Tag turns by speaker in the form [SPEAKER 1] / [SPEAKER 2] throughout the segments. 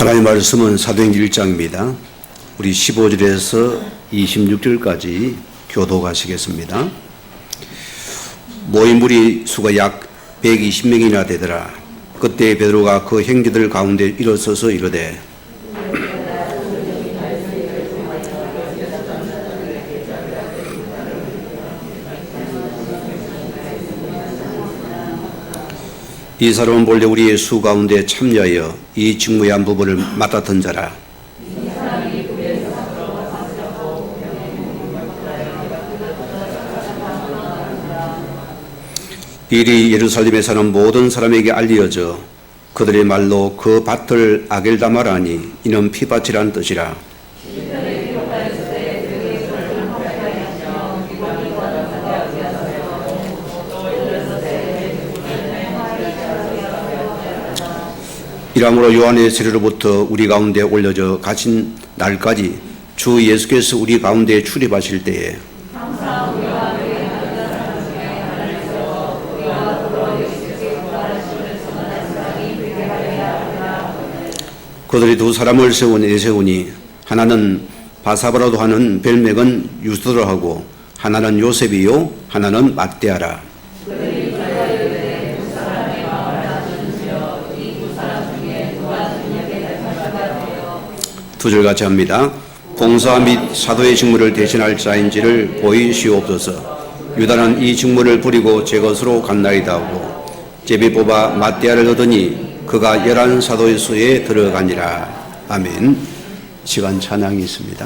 [SPEAKER 1] 하나님의 말씀은 사도행전 1장입니다. 우리 15절에서 26절까지 교독하시겠습니다. 모인 무리 수가 약 120명이나 되더라. 그때 베드로가 그 형제들 가운데 일어서서 이르되 이 사람은 본래 우리의 수 가운데 참여하여 이 직무의 한 부분을 맡았던 자라. 일이 예루살렘에 사는 모든 사람에게 알려져 그들의 말로 그 밭을 아겔다마라 하니 이는 피밭이란 뜻이라. 이러므로 요한의 세례로부터 우리 가운데 올려져 가신 날까지 주 예수께서 우리 가운데 출입하실 때에 그들이 두 사람을 내세우니 하나는 바사바라도 하는 별명은 유스도라 하고 하나는 요셉이요 하나는 ματ대아라. 두 절 같이 합니다. 봉사 및 사도의 직무를 대신할 자인지를 보이시옵소서. 유다는 이 직무를 부리고 제 것으로 갔나이다 하고 제비 뽑아 맏대아를 얻으니 그가 11 사도의 수에 들어가니라. 아멘. 시간 찬양이 있습니다.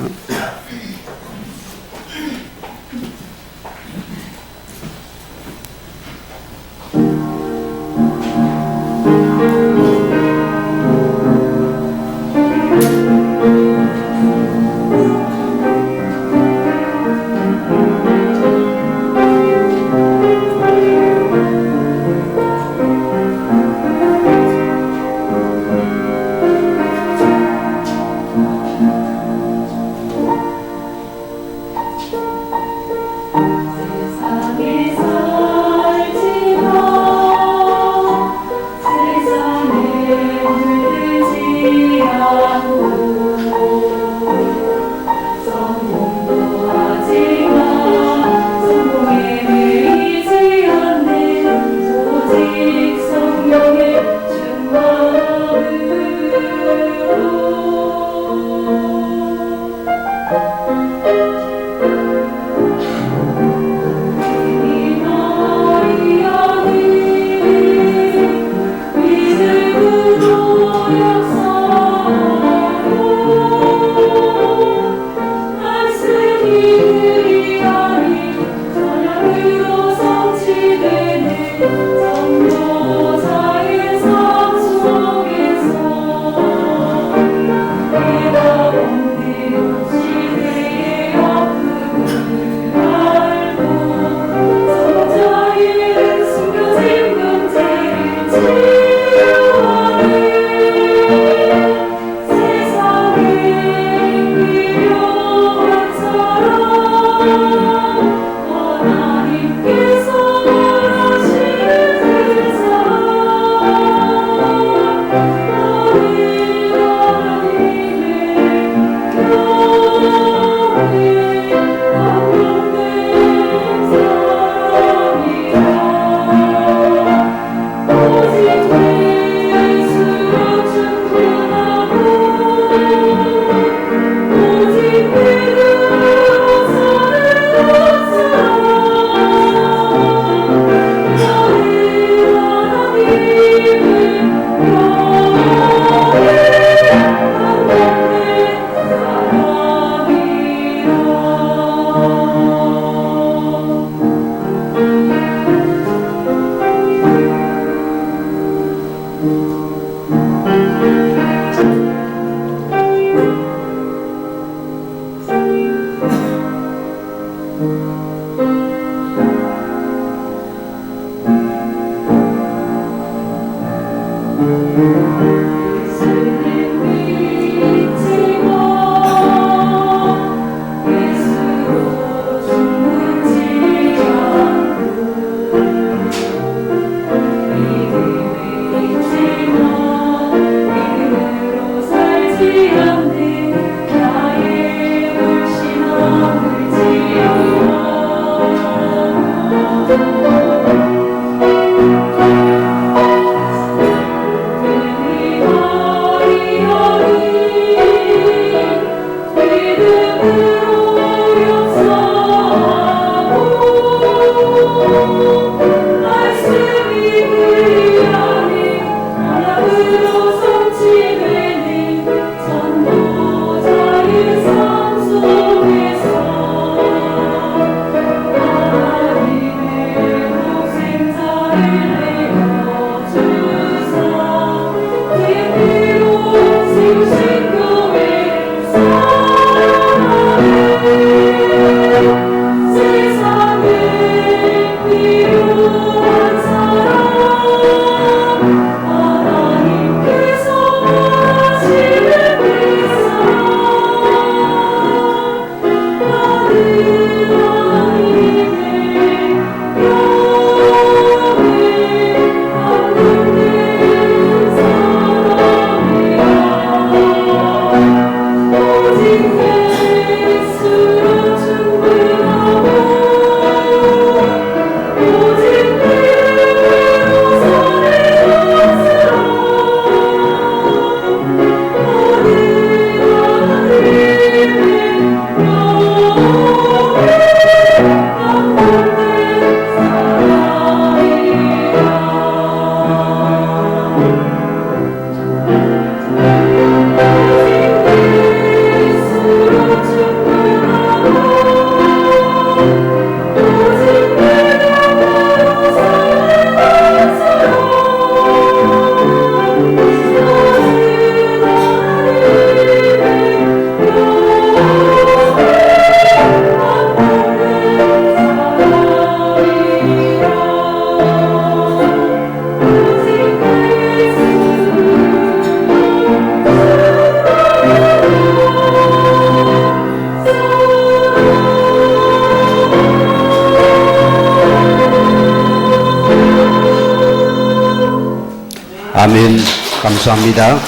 [SPEAKER 1] 아멘. 감사합니다.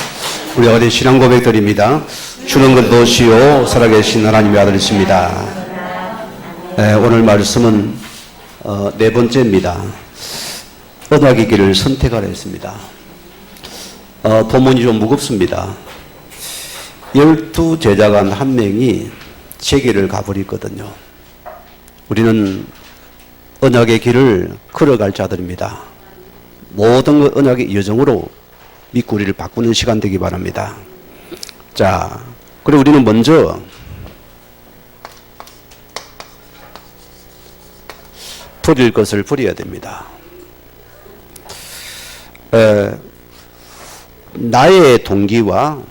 [SPEAKER 1] 우리 어린 신앙 고백드립니다. 주는 것 도시요 살아계신 하나님의 아들이십니다. 오늘 말씀은 네 번째입니다. 언약의 길을 선택하라 했습니다. 본문이 좀 무겁습니다. 12제자간 한 명이 세계를 가버렸거든요. 우리는 언약의 길을 걸어갈 자들입니다. 모든 언약의 여정으로 믿고 우리를 바꾸는 시간 되기 바랍니다. 자, 그리고 우리는 먼저 버릴 것을 버려야 됩니다. 나의 동기와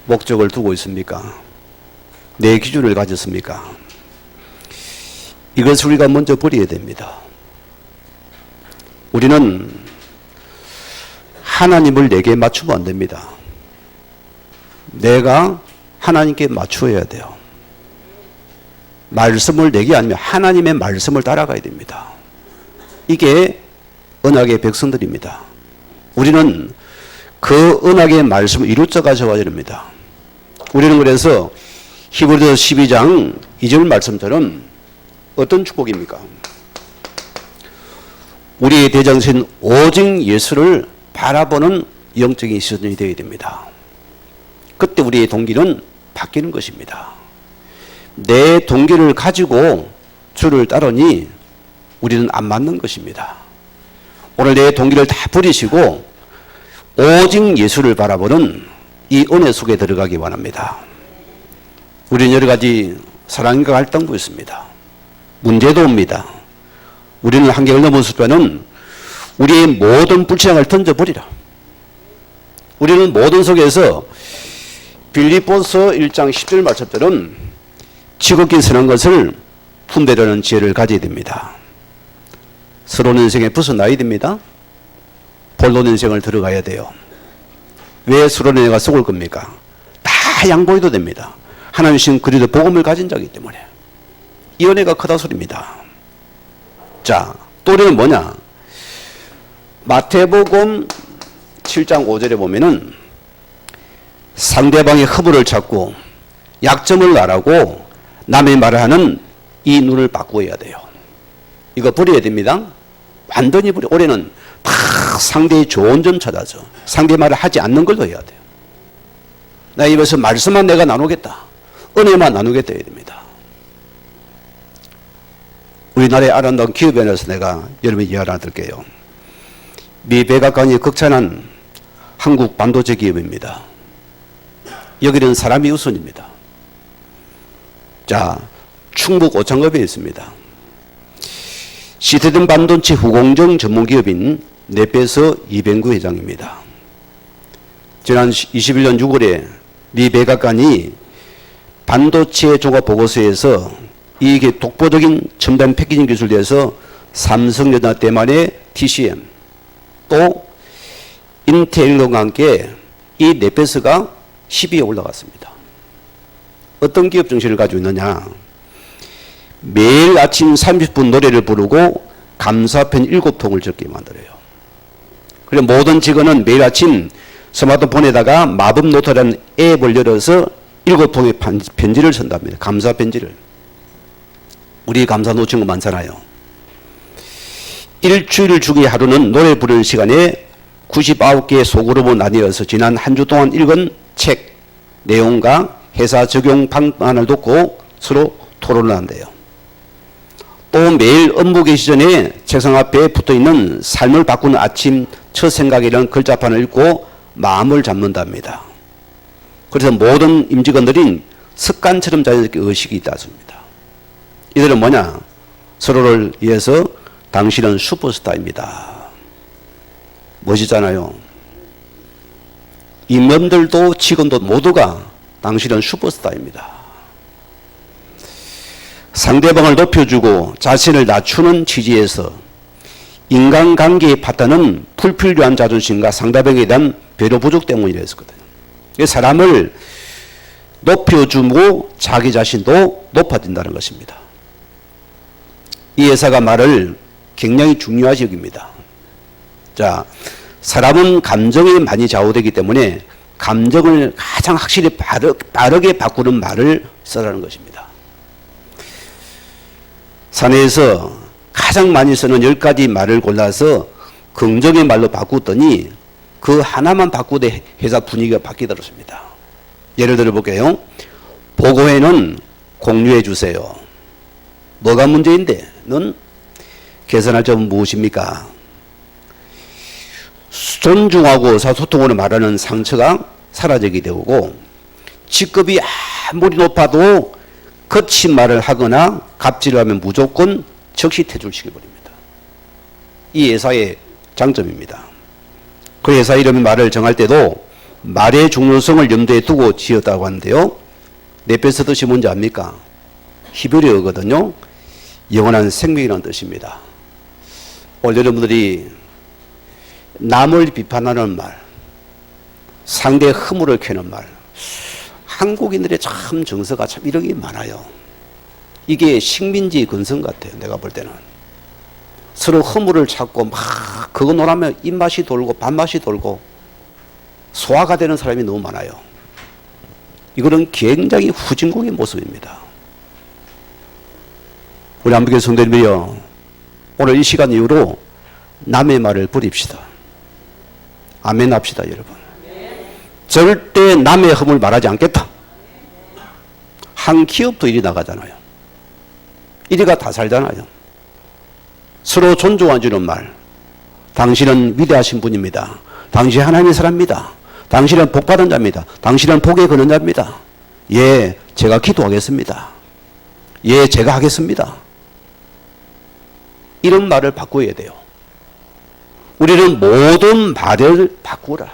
[SPEAKER 1] 목적을 두고 있습니까? 내 기준을 가졌습니까? 이것을 우리가 먼저 버려야 됩니다. 우리는 하나님을 내게 맞추면 안 됩니다. 내가 하나님께 맞추어야 돼요. 말씀을 내게 아니면 하나님의 말씀을 따라가야 됩니다. 이게 언약의 백성들입니다. 우리는 그 언약의 말씀을 이루쳐 가져가야 됩니다. 우리는 그래서 히브리서 12장 2절 말씀처럼 어떤 축복입니까? 우리의 대장신 오직 예수를 바라보는 영적인 시선이 되어야 됩니다. 그때 우리의 동기는 바뀌는 것입니다. 내 동기를 가지고 주를 따르니 우리는 안 맞는 것입니다. 오늘 내 동기를 다 버리시고 오직 예수를 바라보는 이 은혜 속에 들어가기 원합니다. 우리는 여러 가지 사랑과 갈등도 있습니다. 문제도 옵니다. 우리는 한계를 넘었을 때는 우리의 모든 불신앙을 던져버리라. 우리는 모든 속에서 빌립보서 1장 10절 말씀처럼 지극히 선한 것을 분별하는 지혜를 가져야 됩니다. 서론 인생에 벗어나야 됩니다. 본론 인생을 들어가야 돼요. 왜 서론 인생가 속을 겁니까? 다 양보해도 됩니다. 하나님 신 그리도 복음을 가진 자이기 때문에. 이 은혜가 크다 소리입니다. 자, 또 우리는 뭐냐? 마태복음 7장 5절에 보면은 상대방의 허물을 찾고 약점을 말하고 남의 말을 하는 이 눈을 바꾸어야 돼요. 이거 버려야 됩니다. 완전히 버려. 올해는 다 상대의 좋은 점 찾아서 상대 말을 하지 않는 걸로 해야 돼요. 나 입에서 말씀만 내가 나누겠다. 은혜만 나누겠다 해야 됩니다. 우리나라의 아름다운 기업에 대해서 내가 여러분이 이야기 하나 드릴게요. 미 백악관이 극찬한 한국 반도체 기업입니다. 여기는 사람이 우선입니다. 자, 충북 오창읍에 있습니다. 시대든 반도체 후공정 전문기업인 넷베서 이병구 회장입니다. 지난 21년 6월에 미 백악관이 반도체 종합 보고서에서 이게 독보적인 첨단 패키징 기술에 대해서 삼성전자 대만의 TCM 또 인텔과 함께 이 넷베스가 10위에 올라갔습니다. 어떤 기업 정신을 가지고 있느냐? 매일 아침 30분 노래를 부르고 감사편 7통을 적게 만들어요. 그리고 모든 직원은 매일 아침 스마트폰에다가 마법 노트라는 앱을 열어서 7통의 편지를 쓴답니다. 감사 편지를. 우리 감사 놓친 거 많잖아요. 일주일 중에 하루는 노래 부르는 시간에 99개의 소그룹으로 나뉘어서 지난 한 주 동안 읽은 책 내용과 회사 적용 방안을 듣고 서로 토론을 한대요. 또 매일 업무 개시 전에 책상 앞에 붙어있는 삶을 바꾸는 아침 첫 생각이라는 글자판을 읽고 마음을 잡는답니다. 그래서 모든 임직원들이 습관처럼 자연스럽게 의식이 있다습니다. 이들은 뭐냐? 서로를 위해서 당신은 슈퍼스타입니다. 멋있잖아요. 임원들도 직원도 모두가 당신은 슈퍼스타입니다. 상대방을 높여주고 자신을 낮추는 취지에서 인간관계의 파탄은 불필요한 자존심과 상대방에 대한 배려 부족 때문이라 했었거든요. 사람을 높여주고 자기 자신도 높아진다는 것입니다. 이 회사가 말을 굉장히 중요하게 여깁니다. 자, 사람은 감정에 많이 좌우되기 때문에 감정을 가장 확실히 빠르게 바꾸는 말을 쓰라는 것입니다. 사내에서 가장 많이 쓰는 10가지 말을 골라서 긍정의 말로 바꾸더니 그 하나만 바꾸되 회사 분위기가 바뀌더랍니다. 예를 들어 볼게요. 보고회는 공유해 주세요. 뭐가 문제인데? 는 개선할 점은 무엇입니까? 존중하고 의사소통으로 말하는 상처가 사라지게 되고 직급이 아무리 높아도 거친 말을 하거나 갑질을 하면 무조건 즉시 퇴출시켜버립니다. 이 회사의 장점입니다. 그 회사 이름의 말을 정할 때도 말의 중요성을 염두에 두고 지었다고 하는데요. 넷베스 뜻이 뭔지 압니까? 히브리어거든요. 영원한 생명이라는 뜻입니다. 오늘 여러분들이 남을 비판하는 말, 상대의 허물을 캐는 말, 한국인들의 참 정서가 참 이런 게 많아요. 이게 식민지 근성 같아요. 내가 볼 때는. 서로 허물을 찾고 막 그거 놀아면 입맛이 돌고 밥맛이 돌고 소화가 되는 사람이 너무 많아요. 이거는 굉장히 후진국의 모습입니다. 우리 한국의 성도님이요, 오늘 이 시간 이후로 남의 말을 버립시다. 아멘 합시다, 여러분. 절대 남의 허물 말하지 않겠다. 한 기업도 이리 나가잖아요. 이리가 다 살잖아요. 서로 존중해주는 말. 당신은 위대하신 분입니다. 당신 하나님의 사람입니다. 당신은 복받은 자입니다. 당신은 복에 거는 자입니다. 예, 제가 기도하겠습니다. 예, 제가 하겠습니다. 이런 말을 바꿔야 돼요. 우리는 모든 말을 바꾸라.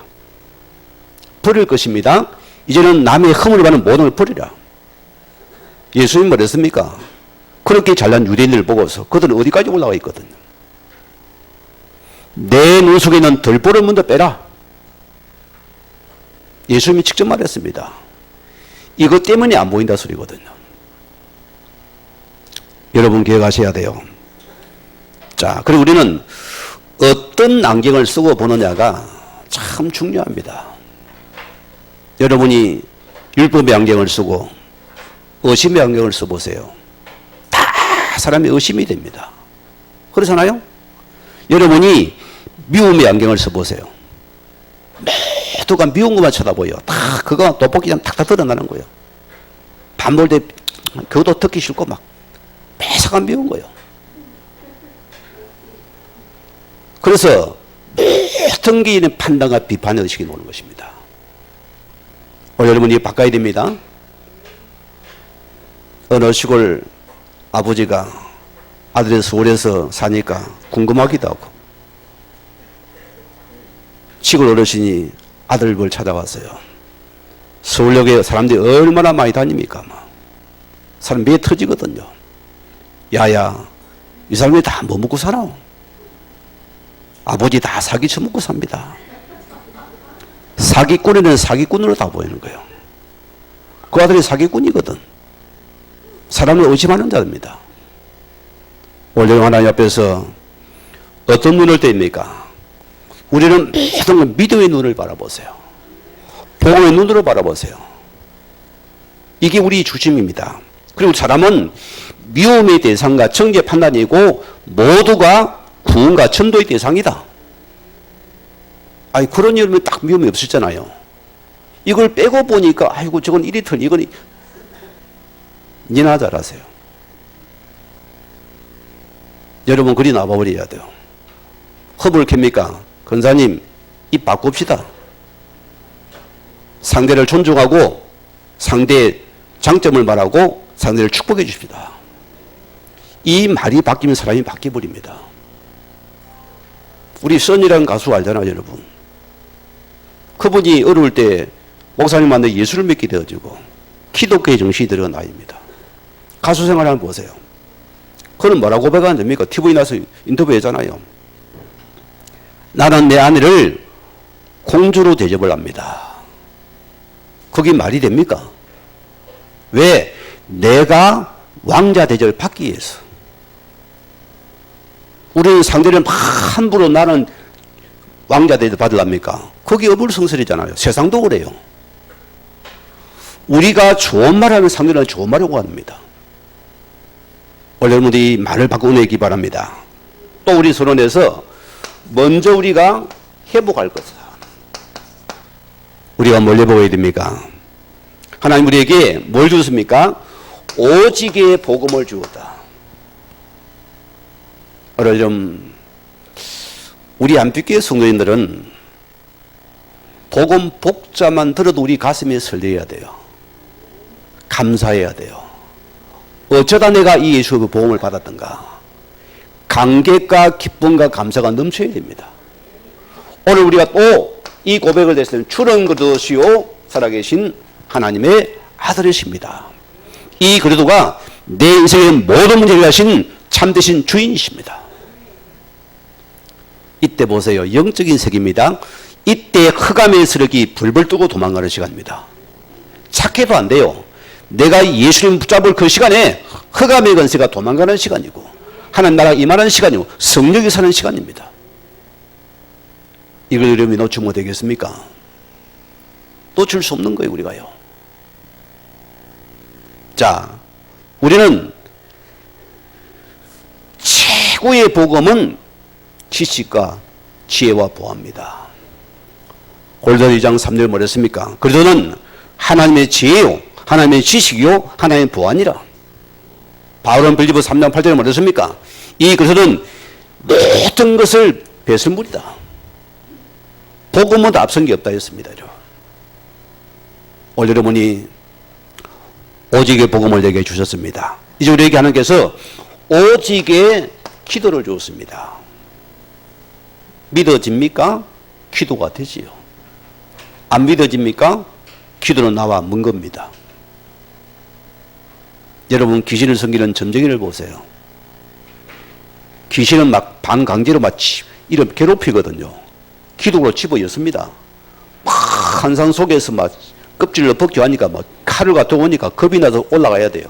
[SPEAKER 1] 버릴 것입니다. 이제는 남의 허물을 받는 모든 걸 버리라. 예수님 뭐랬습니까? 그렇게 잘난 유대인들을 보고서 그들은 어디까지 올라가 있거든요. 내 눈 속에 있는 들보를 먼저 빼라. 예수님이 직접 말했습니다. 이것 때문에 안 보인다 소리거든요. 여러분 기억하셔야 돼요. 자, 그리고 우리는 어떤 안경을 쓰고 보느냐가 참 중요합니다. 여러분이 율법의 안경을 쓰고 의심의 안경을 써보세요. 다 사람이 의심이 됩니다. 그렇잖아요? 여러분이 미움의 안경을 써보세요. 모두가 미운 것만 쳐다보여. 다 그거 돋보기처럼 탁탁 드러나는 거예요. 밥 먹을 때 그것도 듣기 싫고 막 매사가 미운 거예요. 그래서 모든 게 있는 판단과 비판의 의식이 나오는 것입니다. 오늘 여러분이 바꿔야 됩니다. 어느 시골 아버지가 아들이 서울에서 사니까 궁금하기도 하고 시골 어르신이 아들 을 찾아왔어요. 서울역에 사람들이 얼마나 많이 다닙니까? 사람 매 터지거든요. 야야, 이 사람이 다 뭐 먹고 살아? 아버지 다 사기 쳐먹고 삽니다. 사기꾼에는 사기꾼으로 다 보이는 거예요. 그 아들이 사기꾼이거든. 사람을 의심하는 자입니다. 오늘 하나님 앞에서 어떤 눈을 뗍니까? 우리는 모든 믿음의 눈을 바라보세요. 복음의 눈으로 바라보세요. 이게 우리 주심입니다. 그리고 사람은 미움의 대상과 정죄 판단이고 모두가 구원과 전도의 대상이다. 아니 그런 일이면 딱 미움이 없었잖아요. 이걸 빼고 보니까 아이고 저건 이리 털 이건 니나 잘하세요. 여러분 그리 나와버려야 돼요. 허브를 캡니까? 권사님 입 바꿉시다. 상대를 존중하고 상대의 장점을 말하고 상대를 축복해 주십니다. 이 말이 바뀌면 사람이 바뀌어버립니다. 우리 선이라는 가수 알잖아요, 여러분. 그분이 어려울 때 목사님 만나 예수를 믿게 되어지고 기독교의 정신이 들어간 아이입니다. 가수 생활 한번 보세요. 그는 뭐라고 고백하는 겁니까? TV에 나서 인터뷰했잖아요. 나는 내 아내를 공주로 대접을 합니다. 그게 말이 됩니까? 왜? 내가 왕자 대접을 받기 위해서. 우리는 상대를 함부로 나는 왕자 대접 받으랍니까? 그게 어불성설이잖아요. 세상도 그래요. 우리가 좋은 말하면 상대는 좋은 말을 원합니다. 원래 여러분들이 말을 바꾸내기 바랍니다. 또 우리 선언에서 먼저 우리가 회복할 것이다. 우리가 뭘 회복해야 됩니까? 하나님 우리에게 뭘 주었습니까? 오직의 복음을 주었다. 여러분, 우리 안빛교회 성도인들은 복음 복자만 들어도 우리 가슴이 설레야 돼요. 감사해야 돼요. 어쩌다 내가 이 예수의 복음을 받았던가. 감격과 기쁨과 감사가 넘쳐야 됩니다. 오늘 우리가 또 이 고백을 했을 때 주는 그릇이요 살아계신 하나님의 아들이십니다. 이 그리도가 내 인생의 모든 문제를 하신 참되신 주인이십니다. 이때 보세요. 영적인 세계입니다. 이때 흑암의 세력이 불불 뜨고 도망가는 시간입니다. 착해도 안 돼요. 내가 예수님 붙잡을 그 시간에 흑암의 권세가 도망가는 시간이고 하나님 나라가 임하는 시간이고 성령이 사는 시간입니다. 이걸 여러분이 놓치면 되겠습니까? 놓칠 수 없는 거예요, 우리가요. 자, 우리는 최고의 복음은 지식과 지혜와 보화입니다. 골로새 2장 3절 뭐랬습니까? 그리스도는 하나님의 지혜요, 하나님의 지식이요, 하나님의 보안이라. 바울은 빌립보 3장 8절에 뭐랬습니까? 이 그리스도는 모든 것을 배설물이다. 복음은 앞선 게 없다 했습니다. 오늘 여러분이 오직의 복음을 내게 주셨습니다. 이제 우리에게 하나님께서 오직의 기도를 주었습니다. 믿어집니까? 기도가 되지요. 안 믿어집니까? 기도는 나와 먼 겁니다. 여러분 귀신을 섬기는 점쟁이를 보세요. 귀신은 막 반강제로 막 이런 괴롭히거든요. 기도로 집어였습니다. 막 한상 속에서 막 껍질로 벗겨하니까 막 칼을 갖다 오니까 겁이 나서 올라가야 돼요.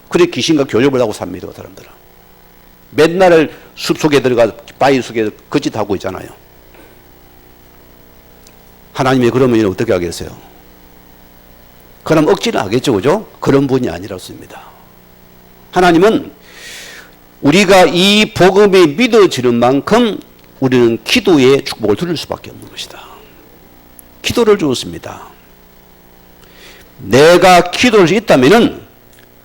[SPEAKER 1] 그래 귀신과 교접을 하고 삽니다. 그 사람들은. 맨날 숲속에 들어가 바위 속에 거짓하고 있잖아요. 하나님이 그러면 어떻게 하겠어요? 그럼 억지는 하겠죠. 그죠? 그런 분이 아니라습니다. 하나님은 우리가 이 복음에 믿어지는 만큼 우리는 기도의 축복을 누릴 수밖에 없는 것이다. 기도를 주었습니다. 내가 기도를 있다면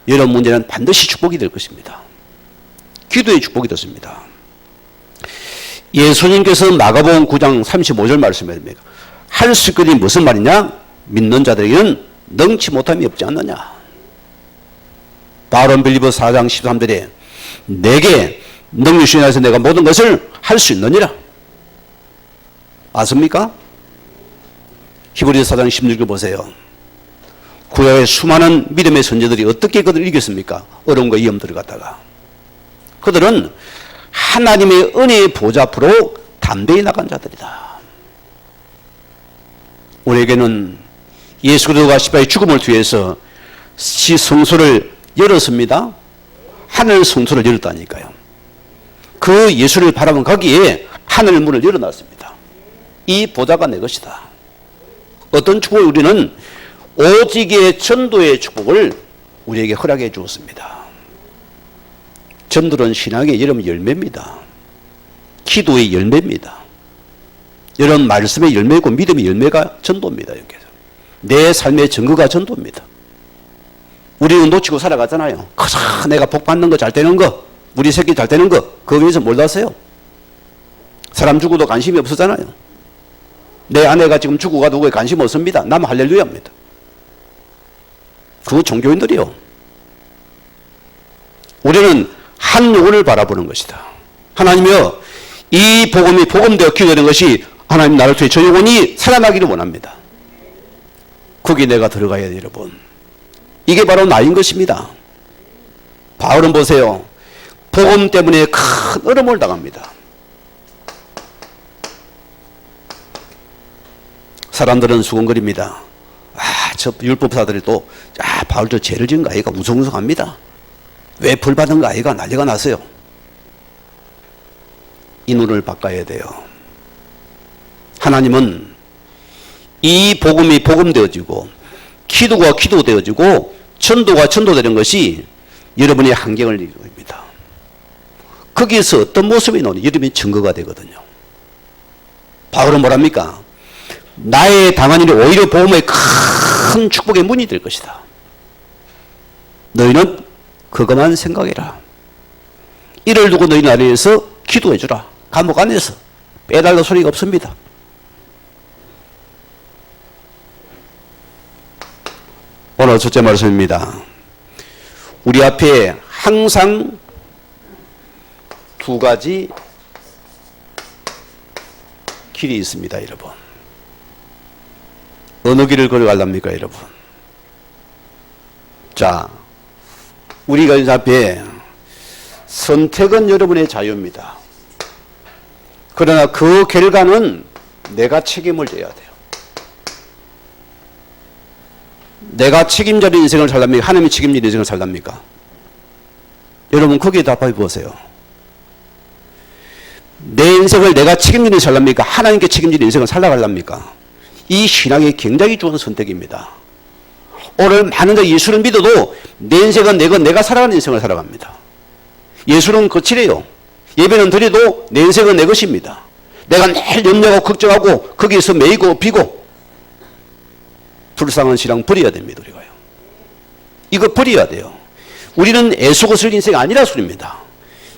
[SPEAKER 1] 이런 문제는 반드시 축복이 될 것입니다. 기도의 축복이 됐습니다. 예수님께서 마가복음 9장 35절 말씀해 줍니다. 할 수 있거니 무슨 말이냐? 믿는 자들에게는 능치 못함이 없지 않느냐. 바론 빌리버 4장 13절에 내게 능력 주신 안에서 내가 모든 것을 할 수 있느니라. 아십니까? 히브리서 4장 16절 보세요. 구약의 수많은 믿음의 선지자들이 어떻게 그들을 이겼습니까? 어려움과 위험 들어갔다가. 그들은 하나님의 은혜의 보좌 앞으로 담대히 나간 자들이다. 우리에게는 예수 그리스도가 십자가의 죽음을 위해서 성소를 열었습니다. 하늘 성소를 열었다니까요. 그 예수를 바라본 거기에 하늘 문을 열어놨습니다. 이 보좌가 내 것이다. 어떤 축복을 우리는 오직의 전도의 축복을 우리에게 허락해 주었습니다. 전도는 신앙의 여러분 열매입니다. 기도의 열매입니다. 여러분 말씀의 열매고 믿음의 열매가 전도입니다. 여기서. 내 삶의 증거가 전도입니다. 우리는 놓치고 살아가잖아요. 내가 복 받는 거 잘 되는 거, 우리 새끼 잘 되는 거, 그거 위해서 몰랐어요. 사람 죽어도 관심이 없었잖아요. 내 아내가 지금 죽고 가도 그에 관심 없습니다. 남 할렐루야입니다. 그거 종교인들이요. 우리는 한 영혼을 바라보는 것이다. 하나님이여, 이 복음이 복음되어 기도되는 것이 하나님 나를 통해 저 영혼이 살아나기를 원합니다. 거기 내가 들어가야 돼요, 여러분. 이게 바로 나인 것입니다. 바울은 보세요. 복음 때문에 큰 어려움을 당합니다. 사람들은 수군거립니다. 저 율법사들이 또 바울 저 죄를 지은 거 아이가 웅성웅성합니다. 왜 벌 받은 거 아이가 난리가 났어요. 이 눈을 바꿔야 돼요. 하나님은 이 복음이 복음되어지고 기도가 기도되어지고 전도가 전도되는 것이 여러분의 환경을 이루어집니다. 거기에서 어떤 모습이 나오니 여러분의 증거가 되거든요. 바울은 뭐랍니까? 나의 당한 일이 오히려 복음의 큰 축복의 문이 될 것이다. 너희는 그것만 생각해라. 이를 두고 너희 나를 위해서 기도해주라. 감옥 안에서 빼달라 소리가 없습니다. 오늘 첫째 말씀입니다. 우리 앞에 항상 두 가지 길이 있습니다, 여러분. 어느 길을 걸어갈랍니까, 여러분? 자, 우리가 이 앞에 선택은 여러분의 자유입니다. 그러나 그 결과는 내가 책임을 져야 돼요. 내가 책임져야 인생을 살랍니까? 하나님이 책임질 인생을 살랍니까? 여러분 거기에 답해 보세요. 내 인생을 내가 책임지는 살랍니까? 하나님께 책임지는 인생을 살아갈랍니까? 이 신앙이 굉장히 좋은 선택입니다. 오늘 많은 자 예수를 믿어도 내 인생은 내가 살아가는 인생을 살아갑니다. 예수는 거칠해요. 예배는 드려도 내 인생은 내 것입니다. 내가 매일 염려하고 걱정하고 거기에서 매이고 비고 불쌍한 신앙 버려야 됩니다. 우리가요. 이거 버려야 돼요. 우리는 애쓰고쓸 인생이 아니라 소리입니다.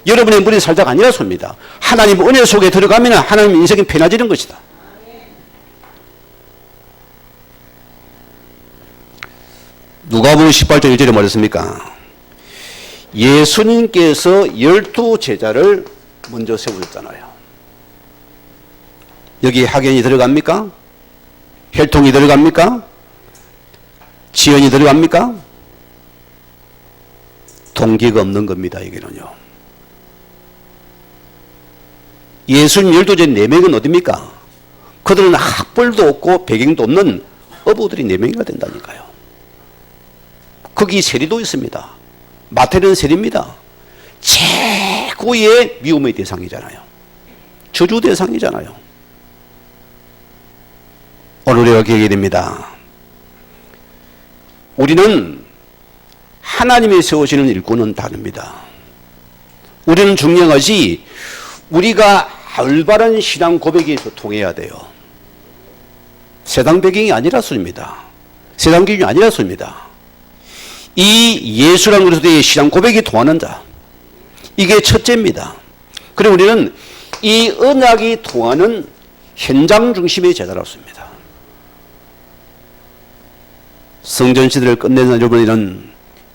[SPEAKER 1] 여러분의 물이 살자가 아니라 소리입니다. 하나님 은혜 속에 들어가면 하나님 인생이 편해지는 것이다. 누가복음 18장 1절에 말했습니까? 예수님께서 12 제자를 먼저 세우셨잖아요. 여기 학연이 들어갑니까? 혈통이 들어갑니까? 지연이 들어갑니까? 동기가 없는 겁니다. 여기는요. 예수님 12제자 4명은 어디입니까? 그들은 학벌도 없고 배경도 없는 어부들이 4명이나 된다니까요. 거기 세리도 있습니다. 마태는 세리입니다. 최고의 미움의 대상이잖아요. 저주 대상이잖아요. 오늘 우리가 기억해야 됩니다. 우리는 하나님이 세우시는 일꾼은 다릅니다. 우리는 중요한 것이 우리가 올바른 신앙 고백에서 통해야 돼요. 세상 배경이 아니라 소리입니다. 세상 기준이 아니라 소리입니다. 이 예수라는 그리스도의 신앙 고백이 통하는 자, 이게 첫째입니다. 그리고 우리는 이 언약이 통하는 현장 중심의 제자로서입니다. 성전 시대를 끝낸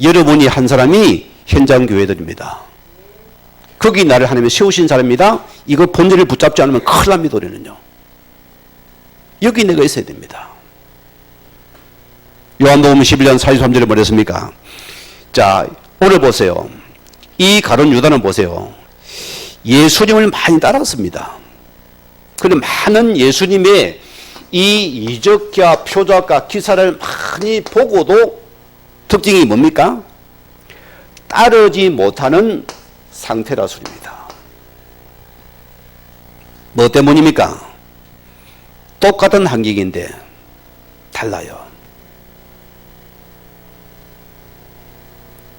[SPEAKER 1] 여러분이 한 사람이 현장 교회들입니다. 거기 나를 하나님이 세우신 사람입니다. 이거 본질을 붙잡지 않으면 큰일 납니다. 우리는요. 여기 내가 있어야 됩니다. 요한복음 11장 43절에 뭐랬습니까? 자, 오늘 보세요. 이 가룟 유다는 보세요. 예수님을 많이 따랐습니다. 그런데 많은 예수님의 이 이적과 표적과 기사를 많이 보고도 특징이 뭡니까? 따르지 못하는 상태라 소리입니다. 뭐 때문입니까? 똑같은 환경인데 달라요.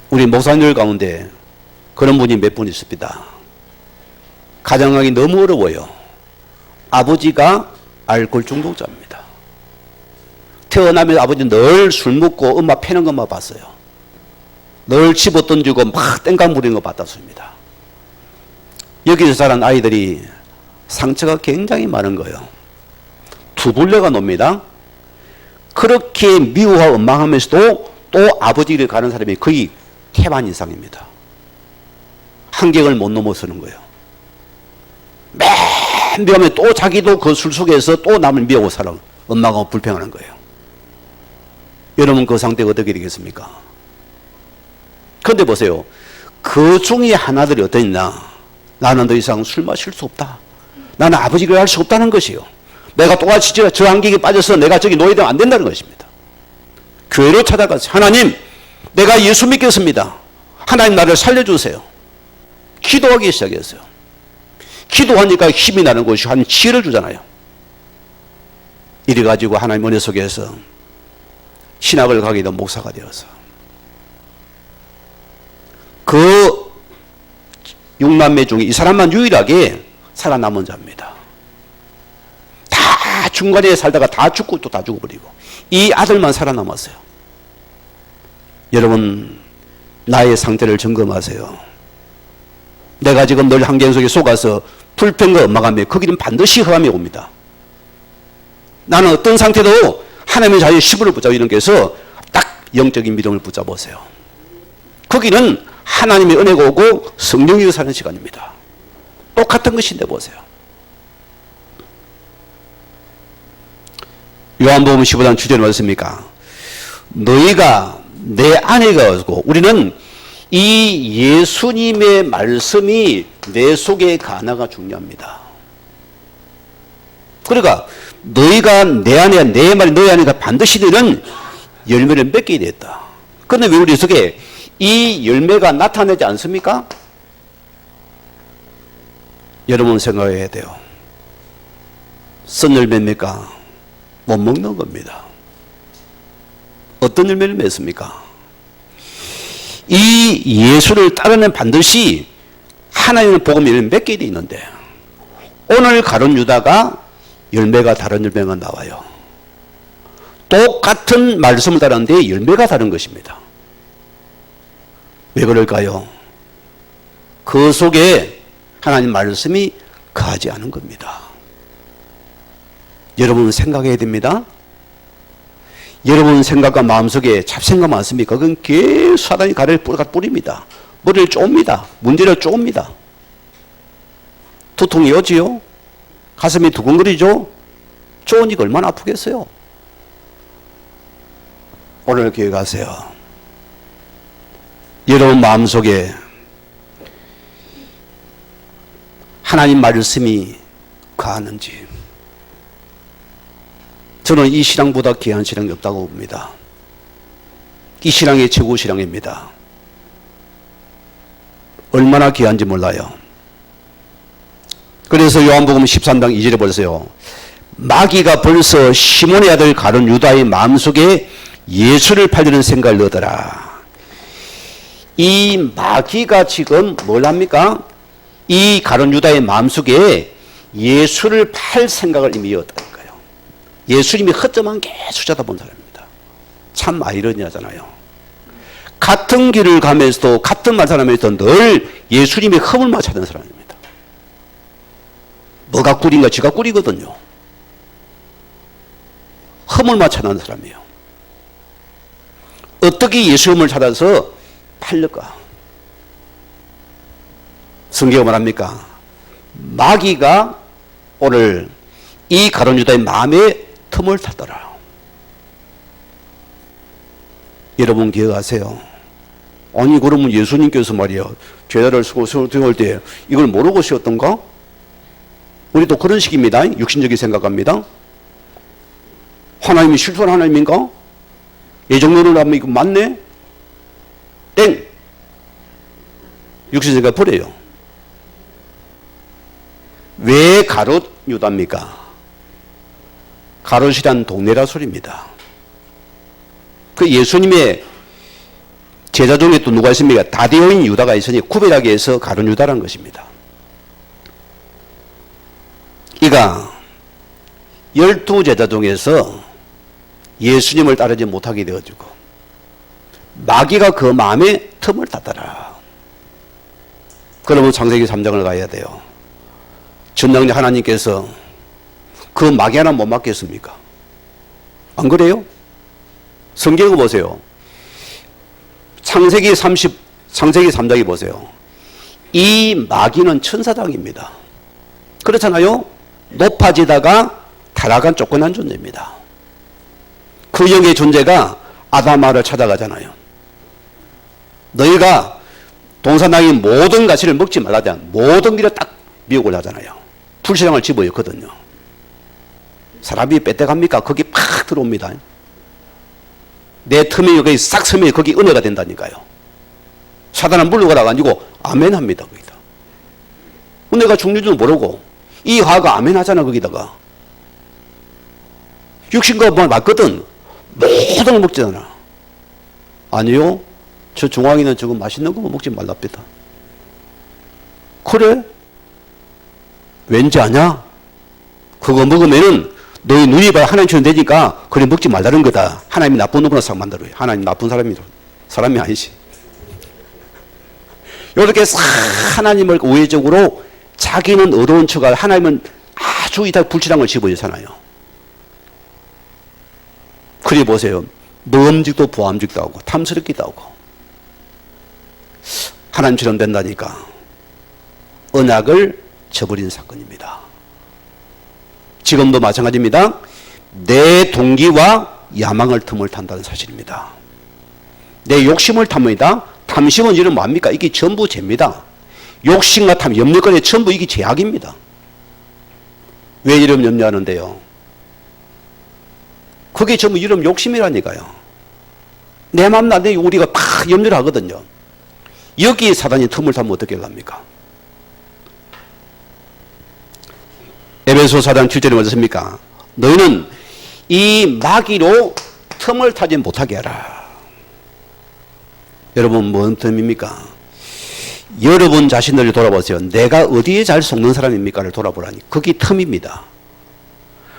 [SPEAKER 1] 우리 목사님들 가운데 그런 분이 몇 분 있습니다. 가정하기 너무 어려워요. 아버지가 알코올 중독자입니다. 태어나면 아버지 늘 술 먹고 엄마 패는 것만 봤어요. 늘 집어 던지고 막 땡깡 부리는 거 봤다습니다. 여기서 자란 아이들이 상처가 굉장히 많은 거예요. 두 둘레가 놉니다. 그렇게 미워하고 원망하면서도 또 아버지를 가는 사람이 거의 태반 이상입니다. 한경을 못 넘어서는 거예요. 맨 미워하면 또 자기도 그 술 속에서 또 남을 미워하고 살아. 엄마가 불평하는 거예요. 여러분 그 상태가 어떻게 되겠습니까? 그런데 보세요. 그 중에 하나들이 어떠냐? 나는 더 이상 술 마실 수 없다. 나는 아버지를 할 수 없다는 것이요. 내가 똑같이 저 안경에 빠져서 내가 저기 노예되면 안 된다는 것입니다. 교회로 찾아가서 하나님, 내가 예수 믿겠습니다. 하나님 나를 살려주세요. 기도하기 시작했어요. 기도하니까 힘이 나는 것이 한 지혜를 주잖아요. 이래가지고 하나님 은혜 속에서 신학을 가게 된 목사가 되어서 그 6남매 중에 이 사람만 유일하게 살아남은 자입니다. 다 중간에 살다가 다 죽고 또 다 죽어버리고 이 아들만 살아남았어요. 여러분 나의 상태를 점검하세요. 내가 지금 늘 환경 속에 속아서 불평과 원망하며 거기는 반드시 흑암이 옵니다. 나는 어떤 상태도 하나님의 자유의 시부를 붙잡는 게서 딱 영적인 믿음을 붙잡으세요. 거기는 하나님의 은혜가 오고 성령이 사는 시간입니다. 똑같은 것인데 보세요. 요한복음 15장 7절에 왔습니까? 너희가 내 안에 가지고 우리는 이 예수님의 말씀이 내 속에 가나가 중요합니다. 그러니까 너희가 내 안에 내 말이 너희 안에 반드시 너희는 열매를 맺게 됐다. 그런데 왜 우리 속에 이 열매가 나타나지 않습니까? 여러분 생각해야 돼요. 선 열매입니까? 못 먹는 겁니다. 어떤 열매를 맺습니까? 이 예수를 따르는 반드시 하나님의 복음 열매를 맺게 돼 있는데 오늘 가룟 유다가 열매가 다른 열매가 나와요. 똑같은 말씀을 따르는데 열매가 다른 것입니다. 왜 그럴까요? 그 속에 하나님 말씀이 거하지 않은 겁니다. 여러분 생각해야 됩니다. 여러분 생각과 마음속에 잡생각 많습니까? 그건 계속 사단이 가래를 뿌립니다. 머리를 쪼입니다. 문제를 쪼입니다. 두통이 오지요? 가슴이 두근거리죠? 쪼으니까 얼마나 아프겠어요? 오늘 교회 가세요. 여러분 마음속에 하나님 말씀이 가는지 저는 이 신앙보다 귀한 신앙이 없다고 봅니다. 이 신앙이 최고 신앙입니다. 얼마나 귀한지 몰라요. 그래서 요한복음 13장 2절에 보세요. 마귀가 벌써 시몬의 아들 가룟 유다의 마음속에 예수를 팔려는 생각을 넣더라. 이 마귀가 지금 뭘 합니까? 이 가룟 유다의 마음속에 예수를 팔 생각을 이미 넣었다니까요. 예수님이 허점한 계속 쳐다본 사람입니다. 참 아이러니하잖아요. 같은 길을 가면서도 같은 말 사람에서도 늘 예수님의 허물만 찾는 사람입니다. 뭐가 꿀인가? 지가 꿀이거든요. 허물만 찾는 사람이에요. 어떻게 예수 혐을 찾아서 팔릴까? 성경은 말합니까? 마귀가 오늘 이 가룟 유다의 마음에 틈을 타더라. 여러분 기억하세요? 아니 그러면 예수님께서 말이야 죄다를 쓰고 세울 때 이걸 모르고 쓰였던가? 우리도 그런 식입니다. 육신적인 생각합니다. 하나님이 실존 하나님인가? 예정론을 하면 이거 맞네? 땡! 육신 생각 버려요. 왜 가롯 유다입니까? 가롯이란 동네라 소리입니다. 그 예수님의 제자 중에 또 누가 있습니까? 다디오인 유다가 있으니 구별하게 해서 가룟 유다라는 것입니다. 이가 12제자 중에서 예수님을 따르지 못하게 되어지고 마귀가 그 마음에 틈을 탔더라. 그러면 창세기 3장을 가야 돼요. 전능자 하나님께서 그 마귀 하나 못 막겠습니까? 안 그래요? 성경을 보세요. 창세기 3장에 보세요. 이 마귀는 천사장입니다. 그렇잖아요? 높아지다가 타락한 쫓겨난 존재입니다. 그 영의 존재가 아담아를 찾아가잖아요. 너희가 동산당의 모든 가시를 먹지 말라잖아. 모든 길에 딱 미혹을 하잖아요. 불신앙을 집어넣거든요. 사람이 뺏어갑니까? 거기 팍 들어옵니다. 내 틈이 여기 싹 서면 거기 은혜가 된다니까요. 사단은 물러가가지고 아멘 합니다. 거기다. 내가 죽는 줄 모르고 이 화가 아멘 하잖아. 거기다가 육신과 맞거든. 모든 걸 먹잖아. 아니요. 저 중앙이는 저거 맛있는 거 먹지 말랍니다. 그래? 왠지 아냐? 그거 먹으면은 너희 눈이 봐야 하나님처럼 되니까 그래 먹지 말라는 거다. 하나님이 나쁜 놈으로 싹 만들어요. 하나님 나쁜 사람이 아니지. 이렇게 싹 하나님을 우회적으로 자기는 어려운 척할 하나님은 아주 이다 불친한 걸 집어주잖아요. 그래 보세요. 모험직도 보암직도 하고 탐스럽기도 하고 하나님처럼 된다니까 언약을 저버린 사건입니다. 지금도 마찬가지입니다. 내 동기와 야망을 틈을 탄다는 사실입니다. 내 욕심을 탑니다. 탐심은 이런 뭡니까? 이게 전부 죄입니다. 욕심과 탐, 염려거리 전부 이게 죄악입니다. 왜 이름 염려하는데요? 그게 전부 이름 욕심이라니까요. 내 맘 나한테 우리가 다 염려를 하거든요. 여기에 사단이 틈을 타면 어떻게 합니까? 에베소 4장 7절에 뭐였습니까? 너희는 이 마귀로 틈을 타지 못하게 하라. 여러분 뭔 틈입니까? 여러분 자신을 돌아보세요. 내가 어디에 잘 속는 사람입니까를 돌아보라니. 그게 틈입니다.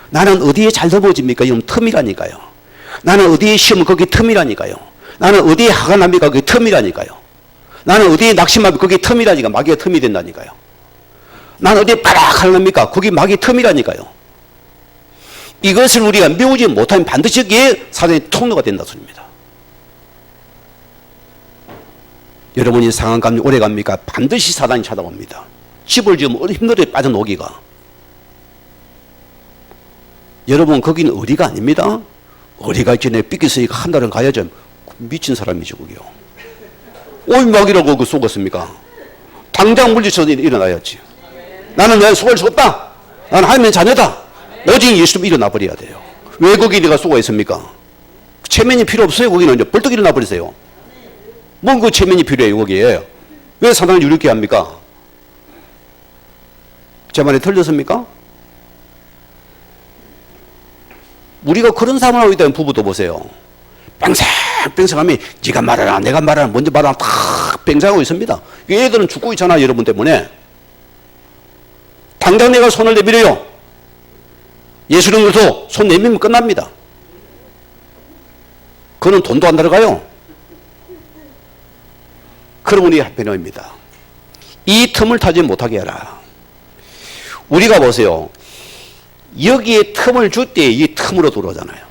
[SPEAKER 1] 나는 어디에 잘 넘어집니까? 이건 틈이라니까요. 나는 어디에 쉬면 그게 틈이라니까요. 나는 어디에 화가 납니까? 그게 틈이라니까요. 나는 어디에 낙심하면 그게 틈이라니까. 마귀가 틈이 된다니까요. 나는 어디에 빠락하랍니까? 그게 마귀 틈이라니까요. 이것을 우리가 메우지 못하면 반드시 여기에 사단의 통로가 된다 소리입니다. 여러분이 상한 감정 오래 갑니까? 반드시 사단이 찾아옵니다. 집을 지으면 힘들게 빠져나오기가. 여러분 거기는 어디가 아닙니다. 어디가 있지? 내 삐끼서 한 달은 가야죠. 미친 사람이죠 그게요. 오이 마귀라고 그 속았습니까? 당장 물리쳐서 일어나야지. 나는 내 속을 수 없다. 나는 하나님의 자녀다. 오직 예수님 일어나 버려야 돼요. 왜 거기 내가 속아 있습니까? 체면이 필요 없어요. 거기는 이제 벌떡 일어나 버리세요. 뭔 그 체면이 필요해요 거기에. 왜 사단을 유력게 합니까? 제 말이 틀렸습니까? 우리가 그런 상황을 하고 있다면 부부도 보세요. 뺑생하면 네가 말하라 내가 말하라 먼저 말하라 탁 뺑생하고 있습니다. 애들은 죽고 있잖아 여러분 때문에. 당장 내가 손을 내밀어요. 예수님으로서 손 내밀면 끝납니다. 그는 돈도 안 들어가요. 그러므니 한편입니다. 이 틈을 타지 못하게 해라. 우리가 보세요. 여기에 틈을 줄 때 이 틈으로 들어오잖아요.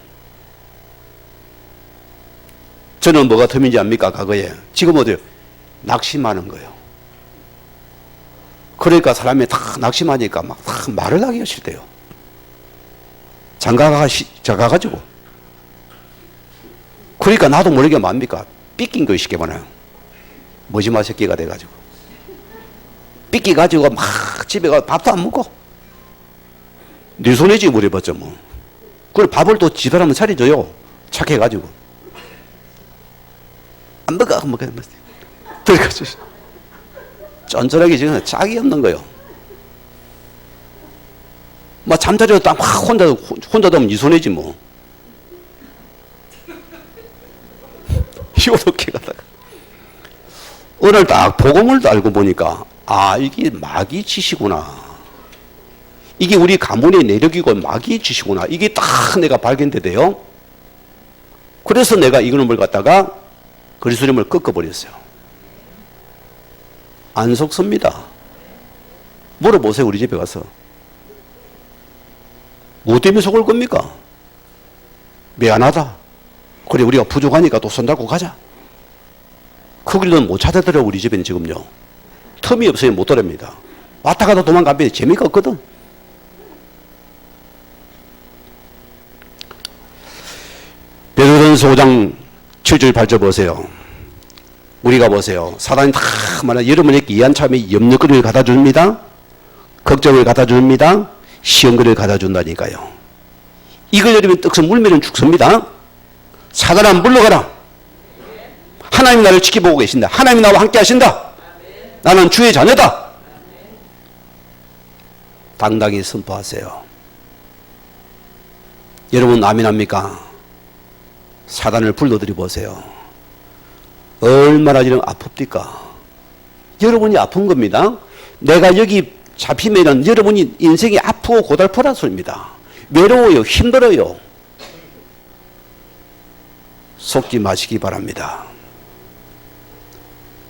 [SPEAKER 1] 저는 뭐가 틈인지 압니까? 과거에. 지금 어디요? 낙심하는 거예요. 그러니까 사람이 다 낙심하니까 막 다 말을 하기가 싫대요. 장가가가지고. 그러니까 나도 모르게 뭡니까? 삐낀 거 쉽게 말해요. 머지마 새끼가 돼가지고. 삐끼가지고 막 집에 가서 밥도 안 먹고. 네 손이지 물어봤죠 뭐. 그걸 밥을 또 지도라면 차려줘요. 착해가지고. 안 먹어. 들어가죠. 쫀쫀하게 지금 짝이 없는 거예요. 막 잠자리도 딱 혼자 되면 네 손이지 뭐. 이렇게 가다가 오늘 딱 복음을 알고 보니까 아 이게 마귀 짓이구나. 이게 우리 가문의 내력이고 마귀 짓이구나. 이게 딱 내가 발견되대요. 그래서 내가 이놈을 갖다가 그리스도님을 꺾어버렸어요. 안 속습니다. 물어보세요. 우리 집에 가서. 뭐 때문에 속을 겁니까? 미안하다. 그래 우리가 부족하니까 또 손잡고 가자. 그 길은 못 찾아들어. 우리 집에는 지금요. 틈이 없어요. 못 들어옵니다. 왔다 갔다 도망가면 재미가 없거든. 베드로전서 5장 7절 8절 보세요. 우리가 보세요. 사단이 다 말하는 여러분에게 이한 참에 염려거리를 갖다 줍니다. 걱정을 갖다 줍니다. 시험거리를 갖다 준다니까요. 이걸 여러분 떡서 물면 죽습니다. 사단아 물러가라. 하나님이 나를 지켜보고 계신다. 하나님이 나와 함께 하신다. 나는 주의 자녀다. 당당히 선포하세요. 여러분 아멘합니까? 사단을 불러들여 보세요. 얼마나 지금 아픕니까? 여러분이 아픈 겁니다. 내가 여기 잡히면은 여러분이 인생이 아프고 고달프란 소리입니다. 외로워요. 힘들어요. 속지 마시기 바랍니다.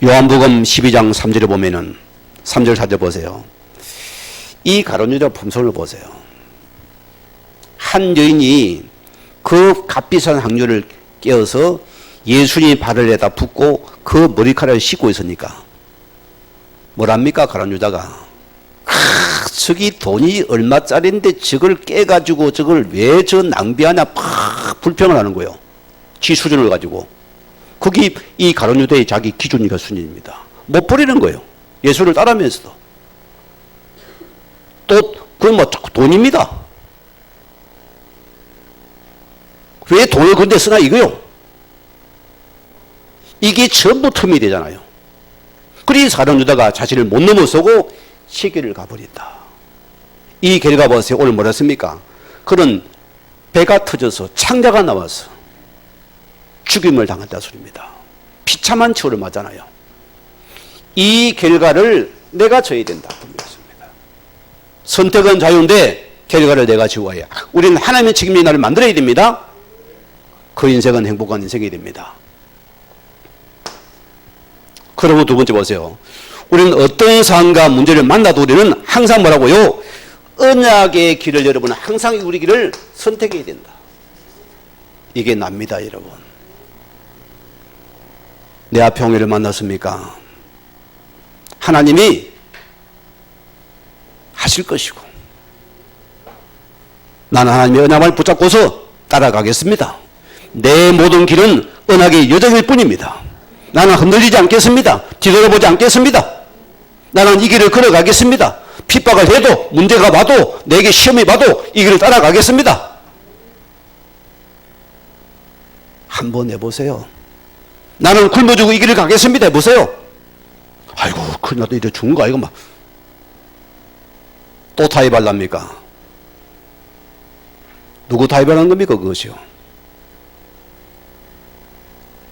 [SPEAKER 1] 요한복음 12장 3절에 보면은 3절 4절 보세요. 이 가룟 유다 품성을 보세요. 한 여인이 그 값비싼 향료를 깨어서 예수님의 발을 내다 붓고 그 머리카락을 씻고 있으니까 뭐랍니까? 가룟 유다가 저기 돈이 얼마짜리인데 저걸 깨가지고 저걸 왜 저 낭비하냐 팍 불평을 하는 거예요. 지 수준을 가지고. 그게 이 가룟 유다의 자기 기준이가 순위입니다. 못 버리는 거예요. 예수를 따르면서도. 또 그건 뭐 돈입니다. 왜 돈을 근데 쓰나 이거요. 이게 전부 틈이 되잖아요. 그래서 가룟 유다가 자신을 못 넘어서고 세계를 가버린다. 이 결과 보세요. 오늘 뭐라 했습니까? 그는 배가 터져서 창자가 나와서 죽임을 당한다 소리입니다. 비참한 처를 맞잖아요. 이 결과를 내가 져야 된다. 선택은 자유인데 결과를 내가 지어야 해요. 우리는 하나님의 책임이 나를 만들어야 됩니다. 그 인생은 행복한 인생이 됩니다. 그리고 두 번째 보세요. 우리는 어떤 상황과 문제를 만나도 우리는 항상 뭐라고요? 언약의 길을 여러분은 항상 우리 길을 선택해야 된다. 이게 납니다, 여러분. 내 앞에 홍해를 만났습니까? 하나님이 하실 것이고 나는 하나님의 언약을 붙잡고서 따라가겠습니다. 내 모든 길은 언약의 여정일 뿐입니다. 나는 흔들리지 않겠습니다. 뒤돌아보지 않겠습니다. 나는 이 길을 걸어가겠습니다. 핍박을 해도 문제가 와도 내게 시험이 와도 이 길을 따라가겠습니다. 한번 해보세요. 나는 굶어 죽고 이 길을 가겠습니다. 해보세요. 아이고 큰일 나도 이래 죽는 거 아이고 막 또 타협할랍니까? 누구 타협하는 겁니까 그것이요?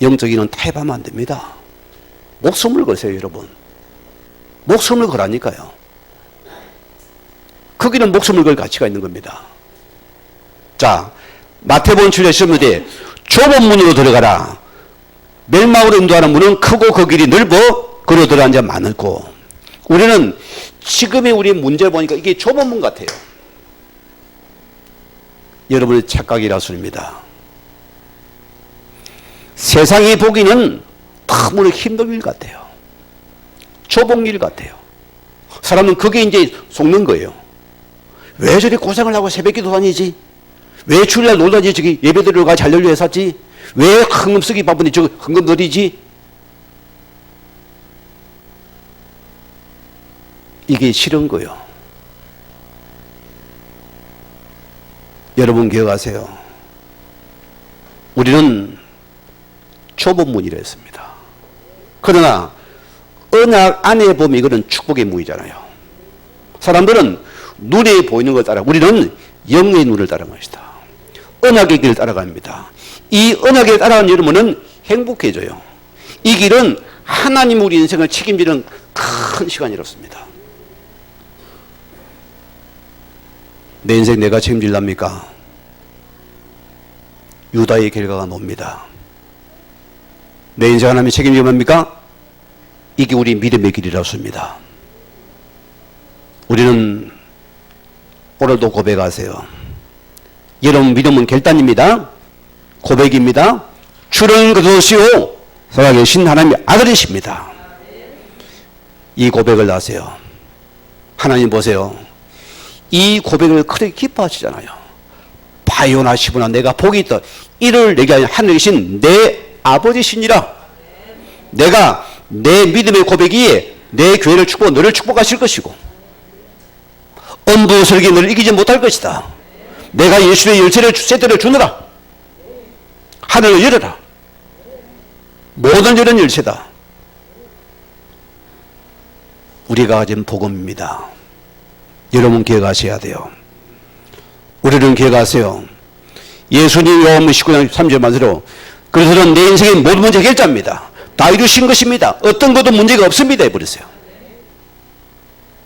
[SPEAKER 1] 영적인은 타협하면 안 됩니다. 목숨을 거세요 여러분. 목숨을 거라니까요. 거기는 목숨을 걸 가치가 있는 겁니다. 자, 마태복음 7장 10절에 좁은 문으로 들어가라. 멸망으로 인도하는 문은 크고 그 길이 넓어 그로 들어간 자 많고 우리는 지금의 우리 문제를 보니까 이게 좁은 문 같아요. 여러분의 착각이라 소리입니다. 세상이 보기는 너무 힘든 일 같아요. 좁은 일 같아요. 사람은 그게 이제 속는 거예요. 왜 저리 고생을 하고 새벽기도 다니지? 왜 주일날 놀다니 저기 예배드리러 가 잘 열려 샀지? 왜 헌금 쓰기 바쁜데 저 헌금 드리지? 이게 싫은 거예요. 여러분 기억하세요. 우리는 좁은 문이라 했습니다. 그러나 언약 안에 보면 이거는 축복의 문이잖아요. 사람들은 눈에 보이는 걸 따라, 우리는 영의 눈을 따라가는 것이다. 언약의 길을 따라갑니다. 이 언약의 길을 따라가는 여러분은 행복해져요. 이 길은 하나님 우리 인생을 책임지는 큰 시간이었습니다. 내 인생 내가 책임질랍니까? 유다의 결과가 놉니다. 내 인생 하나님이 책임지면 합니까? 이게 우리 믿음의 길이라습니다. 우리는 오늘도 고백하세요. 여러분 믿음은 결단입니다. 고백입니다. 주는 그리스도시요 살아계신 하나님의 아들이십니다. 이 고백을 하세요. 하나님 보세요. 이 고백을 크게 기뻐하시잖아요. 바요나 시보나 내가 복이 있다. 이를 내게 하늘에 계신 내 아버지시니라. 내가 내 믿음의 고백이 내 교회를 축복하고 너를 축복하실 것이고 엄부 설계 너를 이기지 못할 것이다. 내가 예수의 열쇠를 세트를 주느라. 하늘을 열어라. 모든 열은 열쇠다. 우리가 가진 복음입니다. 여러분 기억하셔야 돼요. 우리는 기억하세요. 예수님 요한복음 19장 3절 말대로 그래서는 내 인생의 모든 문제 해결자입니다. 다 이루신 것입니다. 어떤 것도 문제가 없습니다 해버렸어요.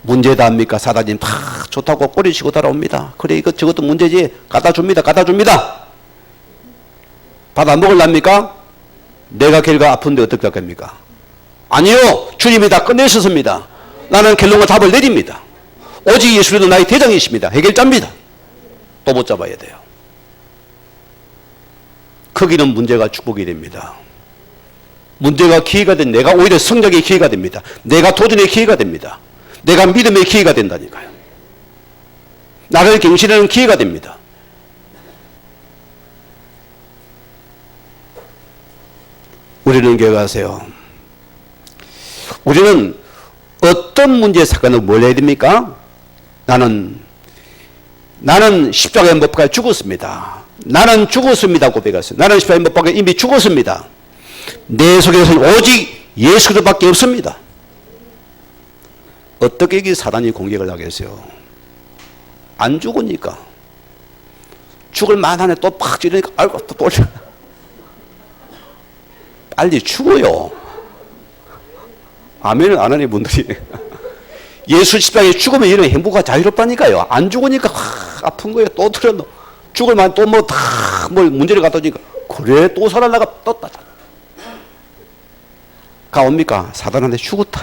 [SPEAKER 1] 문제다 합니까? 사단님 다 좋다고 꼬리치고 따라옵니다. 그래 이것 저것도 문제지. 갖다 줍니다. 받아 먹을랍니까? 내가 결과 아픈데 어떻게 할겁니까? 아니요. 주님이 다 끝내셨습니다. 나는 결론과 답을 내립니다. 오직 예수는 나의 대장이십니다. 해결자입니다. 또 못 잡아야 돼요. 거기는 문제가 축복이 됩니다. 문제가 기회가 된 내가 오히려 성장의 기회가 됩니다. 내가 도전의 기회가 됩니다. 내가 믿음의 기회가 된다니까요. 나를 갱신하는 기회가 됩니다. 우리는 기억하세요. 우리는 어떤 문제 사건을 뭘 해야 됩니까? 나는 십자가에 못 박혀 죽었습니다. 나는 죽었습니다 고백했어요. 나는 십자가에 못 박혀 이미 죽었습니다. 내 속에서는 오직 예수 그리스도밖에 없습니다. 어떻게 이 사단이 공격을 하겠어요? 안 죽으니까. 죽을 만하네 또 팍 찌르니까 아이고 또 돌려. 빨리 죽어요. 아멘을 안 하는 분들이. 예수 십자가에 죽으면 이런 행복과 자유롭다니까요. 안 죽으니까 아픈 거예요. 또 들었노. 죽을 만 또 뭐 다 뭘 문제를 갖다 주니까 그래 또 살아나가 떴다. 가옵니까? 사단한테 죽었다.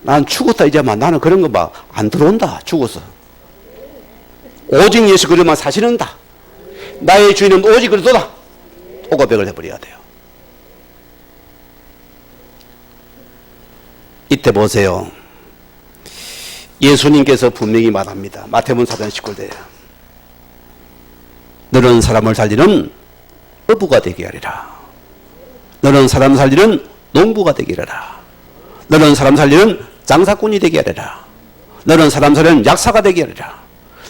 [SPEAKER 1] 난 죽었다 이제만 나는 그런 거 봐. 안 들어온다. 죽었어. 오직 예수 그리스도만 사시는다. 나의 주인은 오직 그리스도다. 또 고백을 해버려야 돼요. 이때 보세요. 예수님께서 분명히 말합니다. 마태복음 4장 19절에 너는 사람을 살리는 어부가 되게 하리라. 너는 사람 살리는 농부가 되게 하리라. 너는 사람 살리는 장사꾼이 되게 하리라. 너는 사람 살리는 약사가 되게 하리라.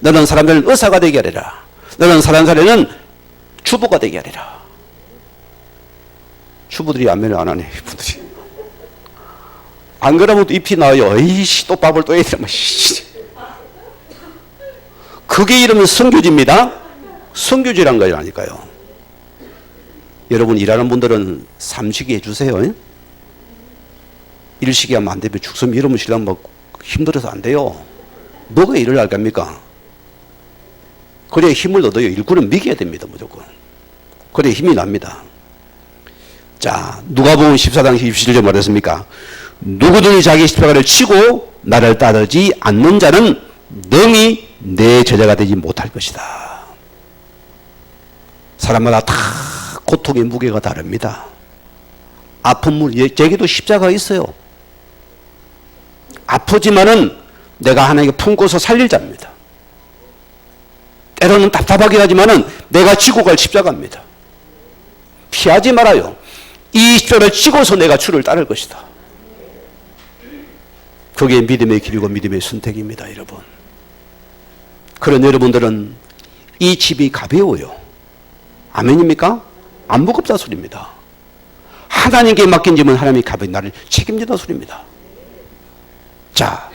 [SPEAKER 1] 너는 사람 살리는 의사가 되게 하리라. 너는 사람 살리는 주부가 되게 하리라. 주부들이 안면을 안 하네. 분들이. 안 그러면 또 잎이 나와요. 에이씨 또 밥을 또 해야 되나. 그게 이름은 선교지입니다. 선교지란 거라니까요. 여러분 일하는 분들은 삼식이 해주세요. 일식이 하면 안 되면 죽으면 이러면 신랑 막 힘들어서 안 돼요. 뭐가 일을 할 겁니까? 그래야 힘을 얻어요. 일꾼은 믿겨야 됩니다. 무조건. 그래야 힘이 납니다. 자, 누가복음 14장 27절 말했습니까? 누구든지 자기 십자가를 치고 나를 따르지 않는 자는 능히 내 제자가 되지 못할 것이다. 사람마다 다 고통의 무게가 다릅니다. 아픈 무게, 제게도 십자가가 있어요. 아프지만은 내가 하나님께 품고서 살릴 자입니다. 때로는 답답하긴 하지만은 내가 지고 갈 십자가입니다. 피하지 말아요. 이 십자가를 지고서 내가 주를 따를 것이다. 그게 믿음의 길이고 믿음의 선택입니다, 여러분. 그런 여러분들은 이 집이 가벼워요. 아멘입니까? 안 무겁다 소리입니다. 하나님께 맡긴 집은 하나님이 가벼운 나를 책임진다 소리입니다. 자,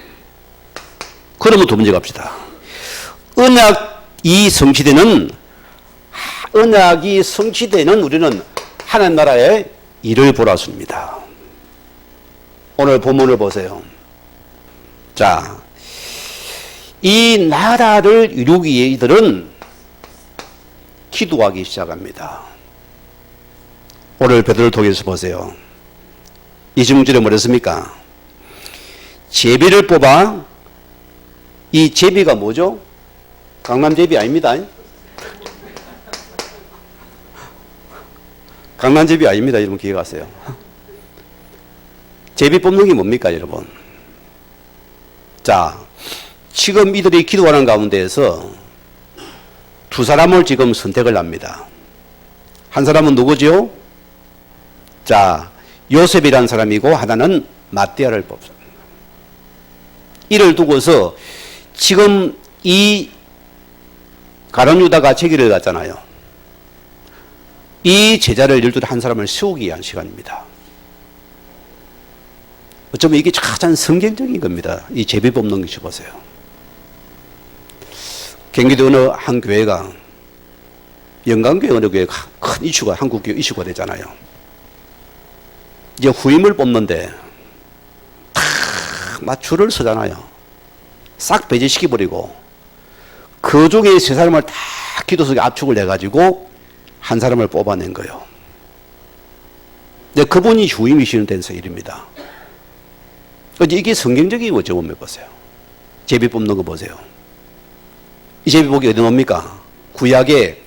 [SPEAKER 1] 그러면 두 번째 갑시다. 언약이 성취되는 우리는 하나님 나라의 일을 보라 소리입니다. 오늘 본문을 보세요. 자, 이 나라를 이루기 위해 이들은 기도하기 시작합니다. 오늘 베드로를 통해서 보세요. 26절에 뭐랬습니까? 제비를 뽑아, 이 제비가 뭐죠? 강남 제비 아닙니다. 강남 제비 아닙니다. 여러분 기억하세요. 제비 뽑는 게 뭡니까, 여러분? 자, 지금 이들이 기도하는 가운데에서 두 사람을 지금 선택을 합니다. 한 사람은 누구죠? 자, 요셉이라는 사람이고 하나는 마띠아를 뽑습니다. 이를 두고서 지금 이 가룟 유다가 제기를 갔잖아요. 이 제자를 열두 한 사람을 세우기 위한 시간입니다. 어쩌면 이게 가장 성경적인 겁니다. 이 제비 뽑는 것이 보세요. 경기도 어느 한 교회가, 영광교회 어느 교회가 큰 이슈가, 한국교회 이슈가 되잖아요. 이제 후임을 뽑는데 막 줄을 서잖아요. 싹 배제시켜버리고 그 중에 세 사람을 다 기도 속에 압축을 해가지고 한 사람을 뽑아낸 거예요. 근데 그분이 후임이시는 데서 일입니다. 이게 성경적인 거죠. 보면 보세요. 제비 뽑는 거 보세요. 이 제비복이 어디 놉니까? 구약에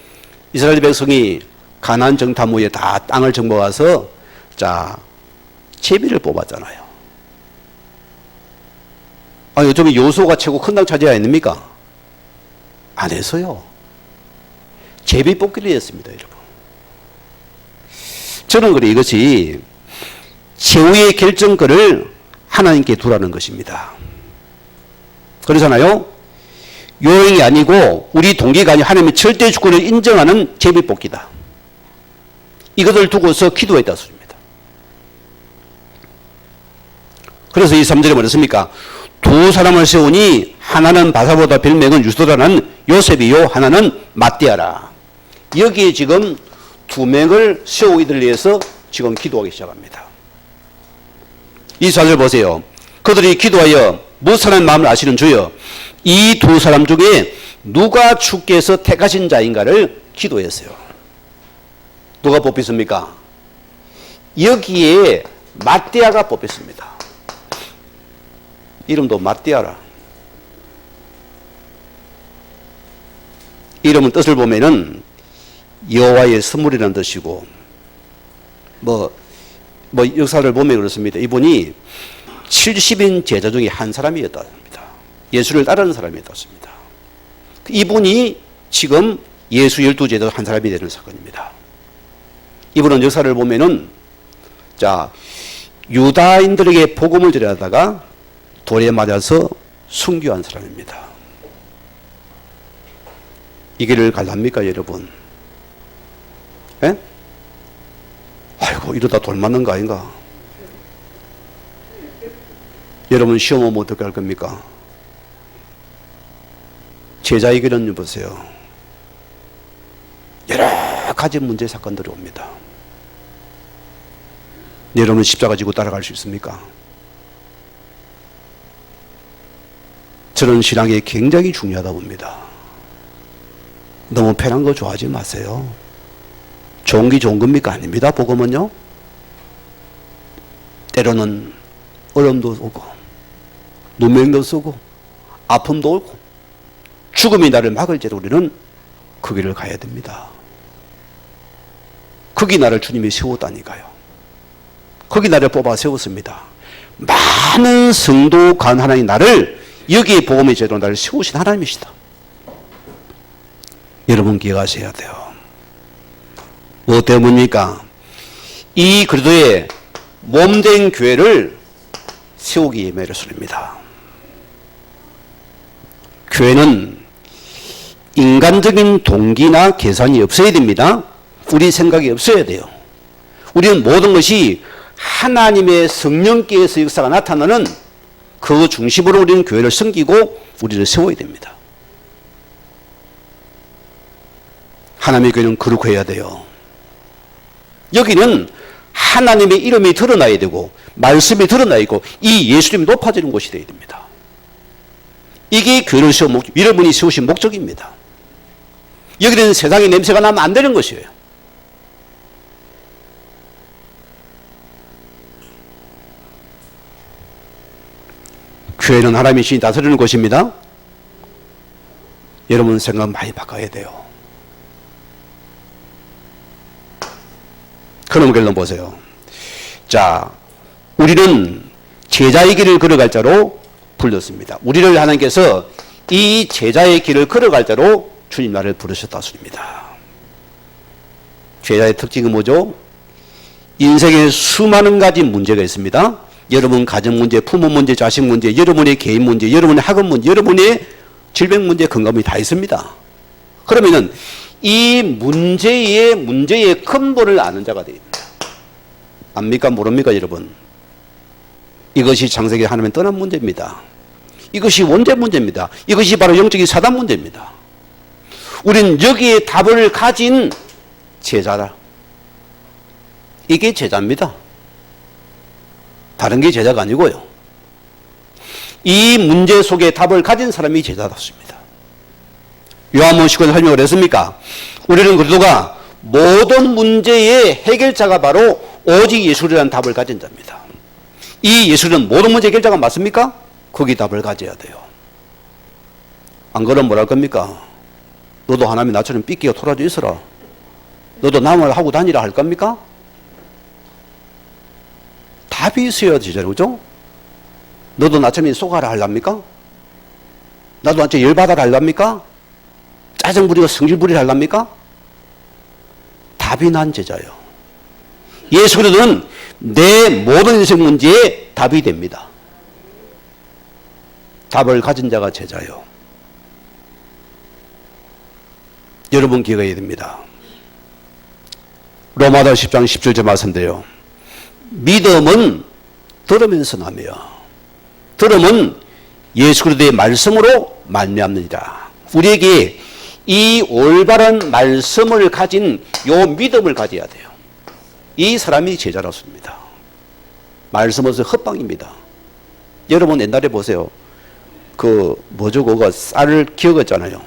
[SPEAKER 1] 이스라엘 백성이 가나안 정탐 후에 다 땅을 정복해서 자, 제비를 뽑았잖아요. 요즘에 여호수아가 최고 큰 땅 차지해야 했습니까? 안 했어요. 제비 뽑기를 했습니다, 여러분. 저는 그래, 이것이 최후의 결정권을 하나님께 두라는 것입니다. 그러잖아요. 요행이 아니고 우리 동기가 아니고 하나님의 절대 주권을 인정하는 제비 뽑기다. 이것을 두고서 기도했다 소리입니다. 그래서 이 3절에 뭐랬습니까? 두 사람을 세우니 하나는 바사보다 별명은 유스도라는 요셉이요 하나는 마띠아라. 여기에 지금 두 명을 세우고 이들을 위해서 지금 기도하기 시작합니다. 이 4절 보세요. 그들이 기도하여 무엇하는 마음을 아시는 주여 이 두 사람 중에 누가 주께서 택하신 자인가를 기도했어요. 누가 뽑혔습니까? 여기에 마띠아가 뽑혔습니다. 이름도 마띠아라. 이름은 뜻을 보면은 여호와의 선물이라는 뜻이고 뭐 역사를 보면 그렇습니다. 이분이 70인 제자 중에 한 사람이었답니다. 예수를 따르는 사람이었습니다. 이분이 지금 예수 12제자 한 사람이 되는 사건입니다. 이분은 역사를 보면은 자, 유다인들에게 복음을 전하다가 돌에 맞아서 순교한 사람입니다. 이 길을 갈랍니까, 여러분? 예? 아이고, 이러다 돌 맞는 거 아닌가? 여러분, 시험 오면 어떻게 할 겁니까? 제자의 길은 보세요. 여러 가지 문제, 사건들이 옵니다. 여러분, 십자가 지고 따라갈 수 있습니까? 저는 신앙이 굉장히 중요하다고 봅니다. 너무 편한 거 좋아하지 마세요. 좋은 게 좋은 겁니까? 아닙니다. 복음은요. 때로는 얼음도 오고 누명도 쓰고 아픔도 오고 죽음이 나를 막을지라도 우리는 그 길을 가야 됩니다. 거기 나를 주님이 세웠다니까요. 거기 나를 뽑아 세웠습니다. 많은 성도 간 하나님 나를 여기에 복음의 제도로 나를 세우신 하나님이시다. 여러분 기억하셔야 돼요. 뭐 때문입니까? 이 그리스도의 몸된 교회를 세우기 위해 소리입니다. 교회는 인간적인 동기나 계산이 없어야 됩니다. 우리 생각이 없어야 돼요. 우리는 모든 것이 하나님의 성령께서 역사가 나타나는 그 중심으로 우리는 교회를 섬기고 우리를 세워야 됩니다. 하나님의 교회는 거룩해야 돼요. 여기는 하나님의 이름이 드러나야 되고 말씀이 드러나야 되고 이 예수님이 높아지는 곳이 되어야 됩니다. 이게 교회를 세운 여러분이 세우신 목적입니다. 여기는 세상의 냄새가 나면 안 되는 것이에요. 교회는 하나님의 신이 다스리는 곳입니다. 여러분 생각 많이 바꿔야 돼요. 그럼 결론 보세요. 자, 우리는 제자의 길을 걸어갈 자로 불렀습니다. 우리를 하나님께서 이 제자의 길을 걸어갈 자로 주님 나를 부르셨다 소리입니다. 제자의 특징은 뭐죠? 인생에 수많은 가지 문제가 있습니다. 여러분 가정 문제, 부모 문제, 자식 문제, 여러분의 개인 문제, 여러분의 학업 문제, 여러분의 질병 문제, 건강 문제 다 있습니다. 그러면은 이 문제의 근본을 아는 자가 됩니다. 압니까? 모릅니까? 여러분? 이것이 창세기 하나님의 떠난 문제입니다. 이것이 원죄 문제입니다. 이것이 바로 영적인 사단 문제입니다. 우리는 여기에 답을 가진 제자다. 이게 제자입니다. 다른 게 제자가 아니고요. 이 문제 속에 답을 가진 사람이 제자답습니다. 요한복음 19장 설명을 했습니까? 우리는 그리스도가 모든 문제의 해결자가 바로 오직 예수라는 답을 가진 자입니다. 이 예수는 모든 문제 해결자가 맞습니까? 거기 답을 가져야 돼요. 안 그러면 뭘 할 겁니까? 너도 하나님이 나처럼 삐끼가 토라져 있어라. 너도 남을 하고 다니라 할 겁니까? 답이 있어야 되잖아요. 그죠? 너도 나처럼 쏘가라 할랍니까? 나도 나처럼 열받아라 할랍니까? 짜증 부리고 성질 부리라 할랍니까? 답이 난 제자예요. 예수 그리스도는 내 모든 인생 문제에 답이 됩니다. 답을 가진 자가 제자예요. 여러분 기억해야 됩니다. 로마서 10장 17절 말씀인데요. 믿음은 들으면서 나며 들음은 예수 그리스도의 말씀으로 말미암느니라. 우리에게 이 올바른 말씀을 가진 요 믿음을 가져야 돼요. 이 사람이 제자라습니다. 말씀 없이 헛방입니다. 여러분 옛날에 보세요. 그 뭐죠? 그거 쌀을 기억했잖아요.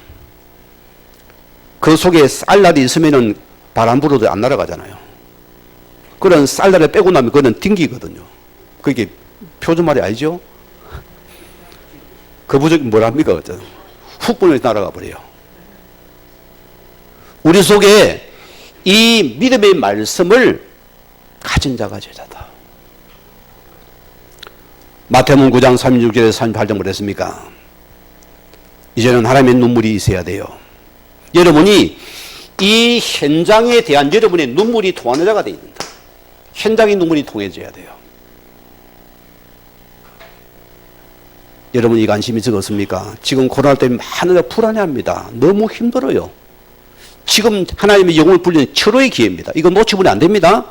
[SPEAKER 1] 그 속에 쌀날이 있으면은 바람 불어도 안 날아가잖아요. 그런 쌀날을 빼고 나면 그거는 튕기거든요. 그게 표준말이 알죠? 그 부족이 뭐랍니까? 훅 불면서 날아가 버려요. 우리 속에 이 믿음의 말씀을 가진 자가 제자다. 마태복음 9장 36절에서 38절 뭐랬습니까? 이제는 하나님의 눈물이 있어야 돼요. 여러분이 이 현장에 대한 여러분의 눈물이 통하는 자가 되어야 된다. 현장의 눈물이 통해져야 돼요. 여러분 이 관심이 적었습니까? 지금 코로나 때문에 많은 자 불안해합니다. 너무 힘들어요. 지금 하나님의 영혼을 불리는 철호의 기회입니다. 이거 놓치면 안 됩니다.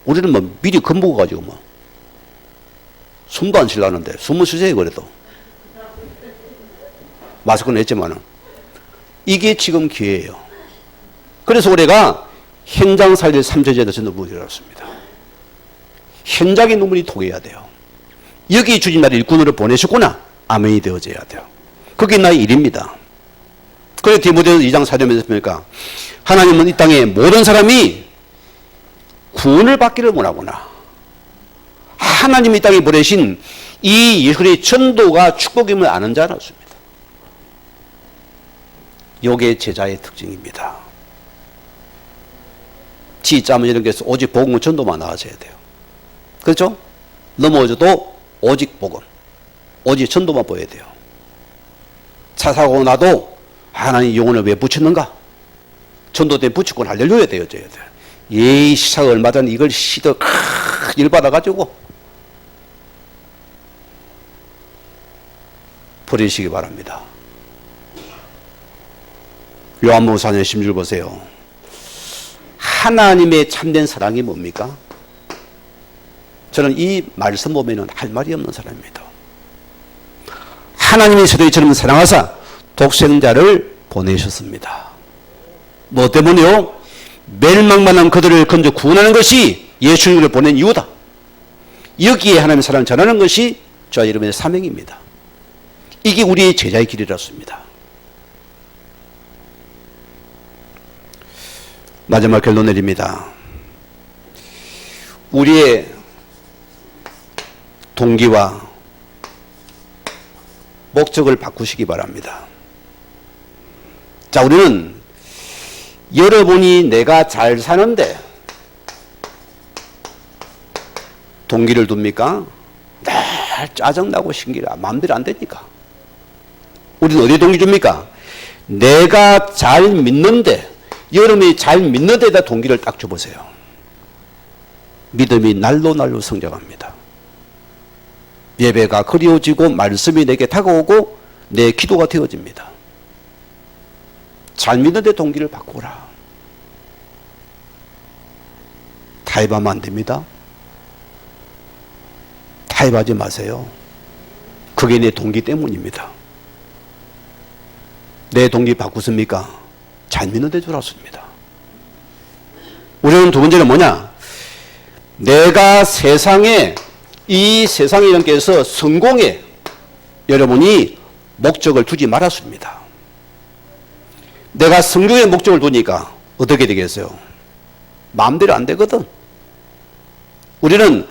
[SPEAKER 1] 우리는 뭐 미리 겁먹어가지고 뭐 숨도 안 쉬려는데 숨을 쉬세요. 그래도 마스크는 했지만은 이게 지금 기회예요. 그래서 우리가 현장 살릴 3저제에서 눈물이 흘렀습니다. 현장의 눈물이 통해야 돼요. 여기 주님 나를 일꾼으로 보내셨구나. 아멘이 되어져야 돼요. 그게 나의 일입니다. 그래서 디모데전서 2장 4절에서 보니까 하나님은 이 땅에 모든 사람이 구원을 받기를 원하구나. 하나님이 이 땅에 보내신 이 예수의 전도가 축복임을 아는 자는 없습니다. 이게 제자의 특징입니다. 지자면 이런 게 오직 복음과 전도만 나와줘야 돼요. 그렇죠? 넘어져도 오직 복음, 오직 전도만 보여야 돼요. 차 사고 나도 하나님 영혼을 왜 붙였는가? 전도 때 붙이고 할렐루야 돼요. 이 시사가 얼마 전에 이걸 일 받아가지고 버리시기 바랍니다. 요한복음 4장 16절 보세요. 하나님의 참된 사랑이 뭡니까? 저는 이 말씀 보면은 할 말이 없는 사람입니다. 하나님이 저희처럼 사랑하사 독생자를 보내셨습니다. 뭐 때문에요? 멸망만한 그들을 건져 구원하는 것이 예수님을 보낸 이유다. 여기에 하나님의 사랑을 전하는 것이 저와 여러분의 사명입니다. 이게 우리의 제자의 길이라습니다. 마지막 결론 내립니다. 우리의 동기와 목적을 바꾸시기 바랍니다. 자, 우리는 여러분이 내가 잘 사는데 동기를 둡니까? 날 짜증나고 신기라 마음대로 안 되니까. 우리는 어디에 동기 줍니까? 내가 잘 믿는데, 여러분이 잘 믿는 데다 동기를 딱 줘보세요. 믿음이 날로 날로 성장합니다. 예배가 그리워지고 말씀이 내게 다가오고 내 기도가 되어집니다. 잘 믿는 데 동기를 바꾸라. 타협하면 안 됩니다. 타협하지 마세요. 그게 내 동기 때문입니다. 내 동기 바꾸십니까? 잘 믿는 데 줄었습니다. 우리는 두 번째는 뭐냐? 내가 세상에, 이 세상의 영께서 성공에 여러분이 목적을 두지 말았습니다. 내가 성공의 목적을 두니까 어떻게 되겠어요? 마음대로 안 되거든. 우리는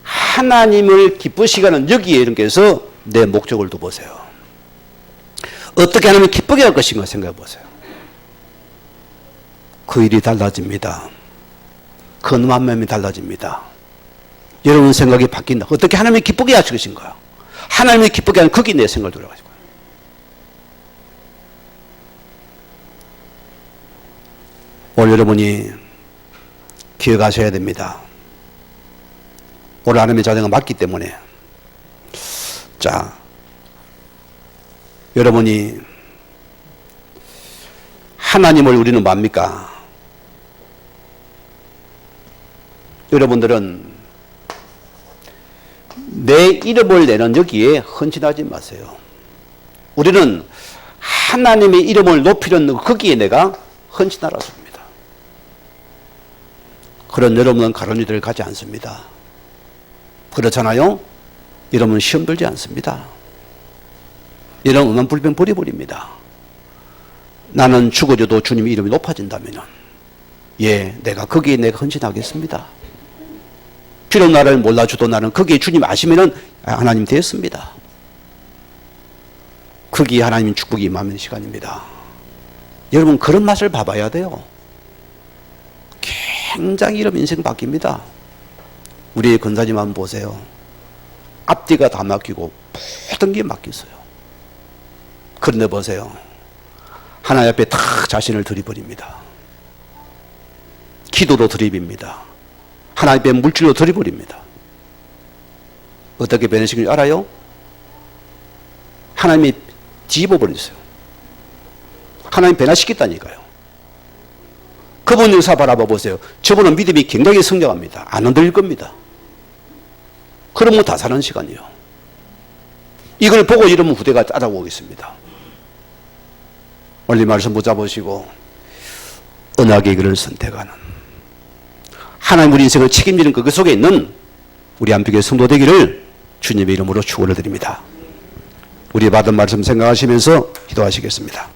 [SPEAKER 1] 하나님을 기쁘시게 하는 여기에 이렇게해서 내 목적을 두보세요. 어떻게 하나님을 기쁘게 할 것인가 생각해 보세요. 그 일이 달라집니다. 그 마음이 달라집니다. 여러분 생각이 바뀐다. 어떻게 하나님을 기쁘게 하실 것인가? 하나님을 기쁘게 하는 거기 내 생각을 돌아가지고. 오늘 여러분이 기억하셔야 됩니다. 오늘 하나님의 자녀가 맞기 때문에. 자, 여러분이 하나님을 우리는 뭡니까? 여러분들은 내 이름을 내는 여기에 헌신하지 마세요. 우리는 하나님의 이름을 높이는 거기에 내가 헌신하라습니다. 그런 여러분은 가론 일을 가지 않습니다. 그렇잖아요? 여러분 시험 들지 않습니다. 이런 음란 불변 버려버립니다. 나는 죽어져도 주님 이름이 높아진다면 예, 내가 거기에 내가 헌신하겠습니다. 필요한 나라를 몰라줘도 나는 거기에 주님 아시면은 하나님 되었습니다. 거기에 하나님 축복이 임하는 시간입니다. 여러분 그런 맛을 봐봐야 돼요. 굉장히 이런 인생 바뀝니다. 우리의 권사님 한번 보세요. 앞뒤가 다 막히고 모든 게 막혔어요. 그런데 보세요. 하나님 앞에 다 자신을 들이버립니다. 기도로 들이빕니다. 하나님 앞에 물질로 들이버립니다. 어떻게 변해시는지 알아요? 하나님이 뒤집어버렸어요. 하나님 변화시켰다니까요. 그분 역사 바라봐 보세요. 저분은 믿음이 굉장히 성장합니다. 안 흔들릴 겁니다. 그러면 다 사는 시간이요. 이걸 보고 이러면 후대가 따라오겠습니다. 원리 말씀 붙잡으시고 언약의 길을 선택하는 하나님 우리 인생을 책임지는 그 속에 있는 우리 안식의 성도 되기를 주님의 이름으로 축원을 드립니다. 우리 받은 말씀 생각하시면서 기도하시겠습니다.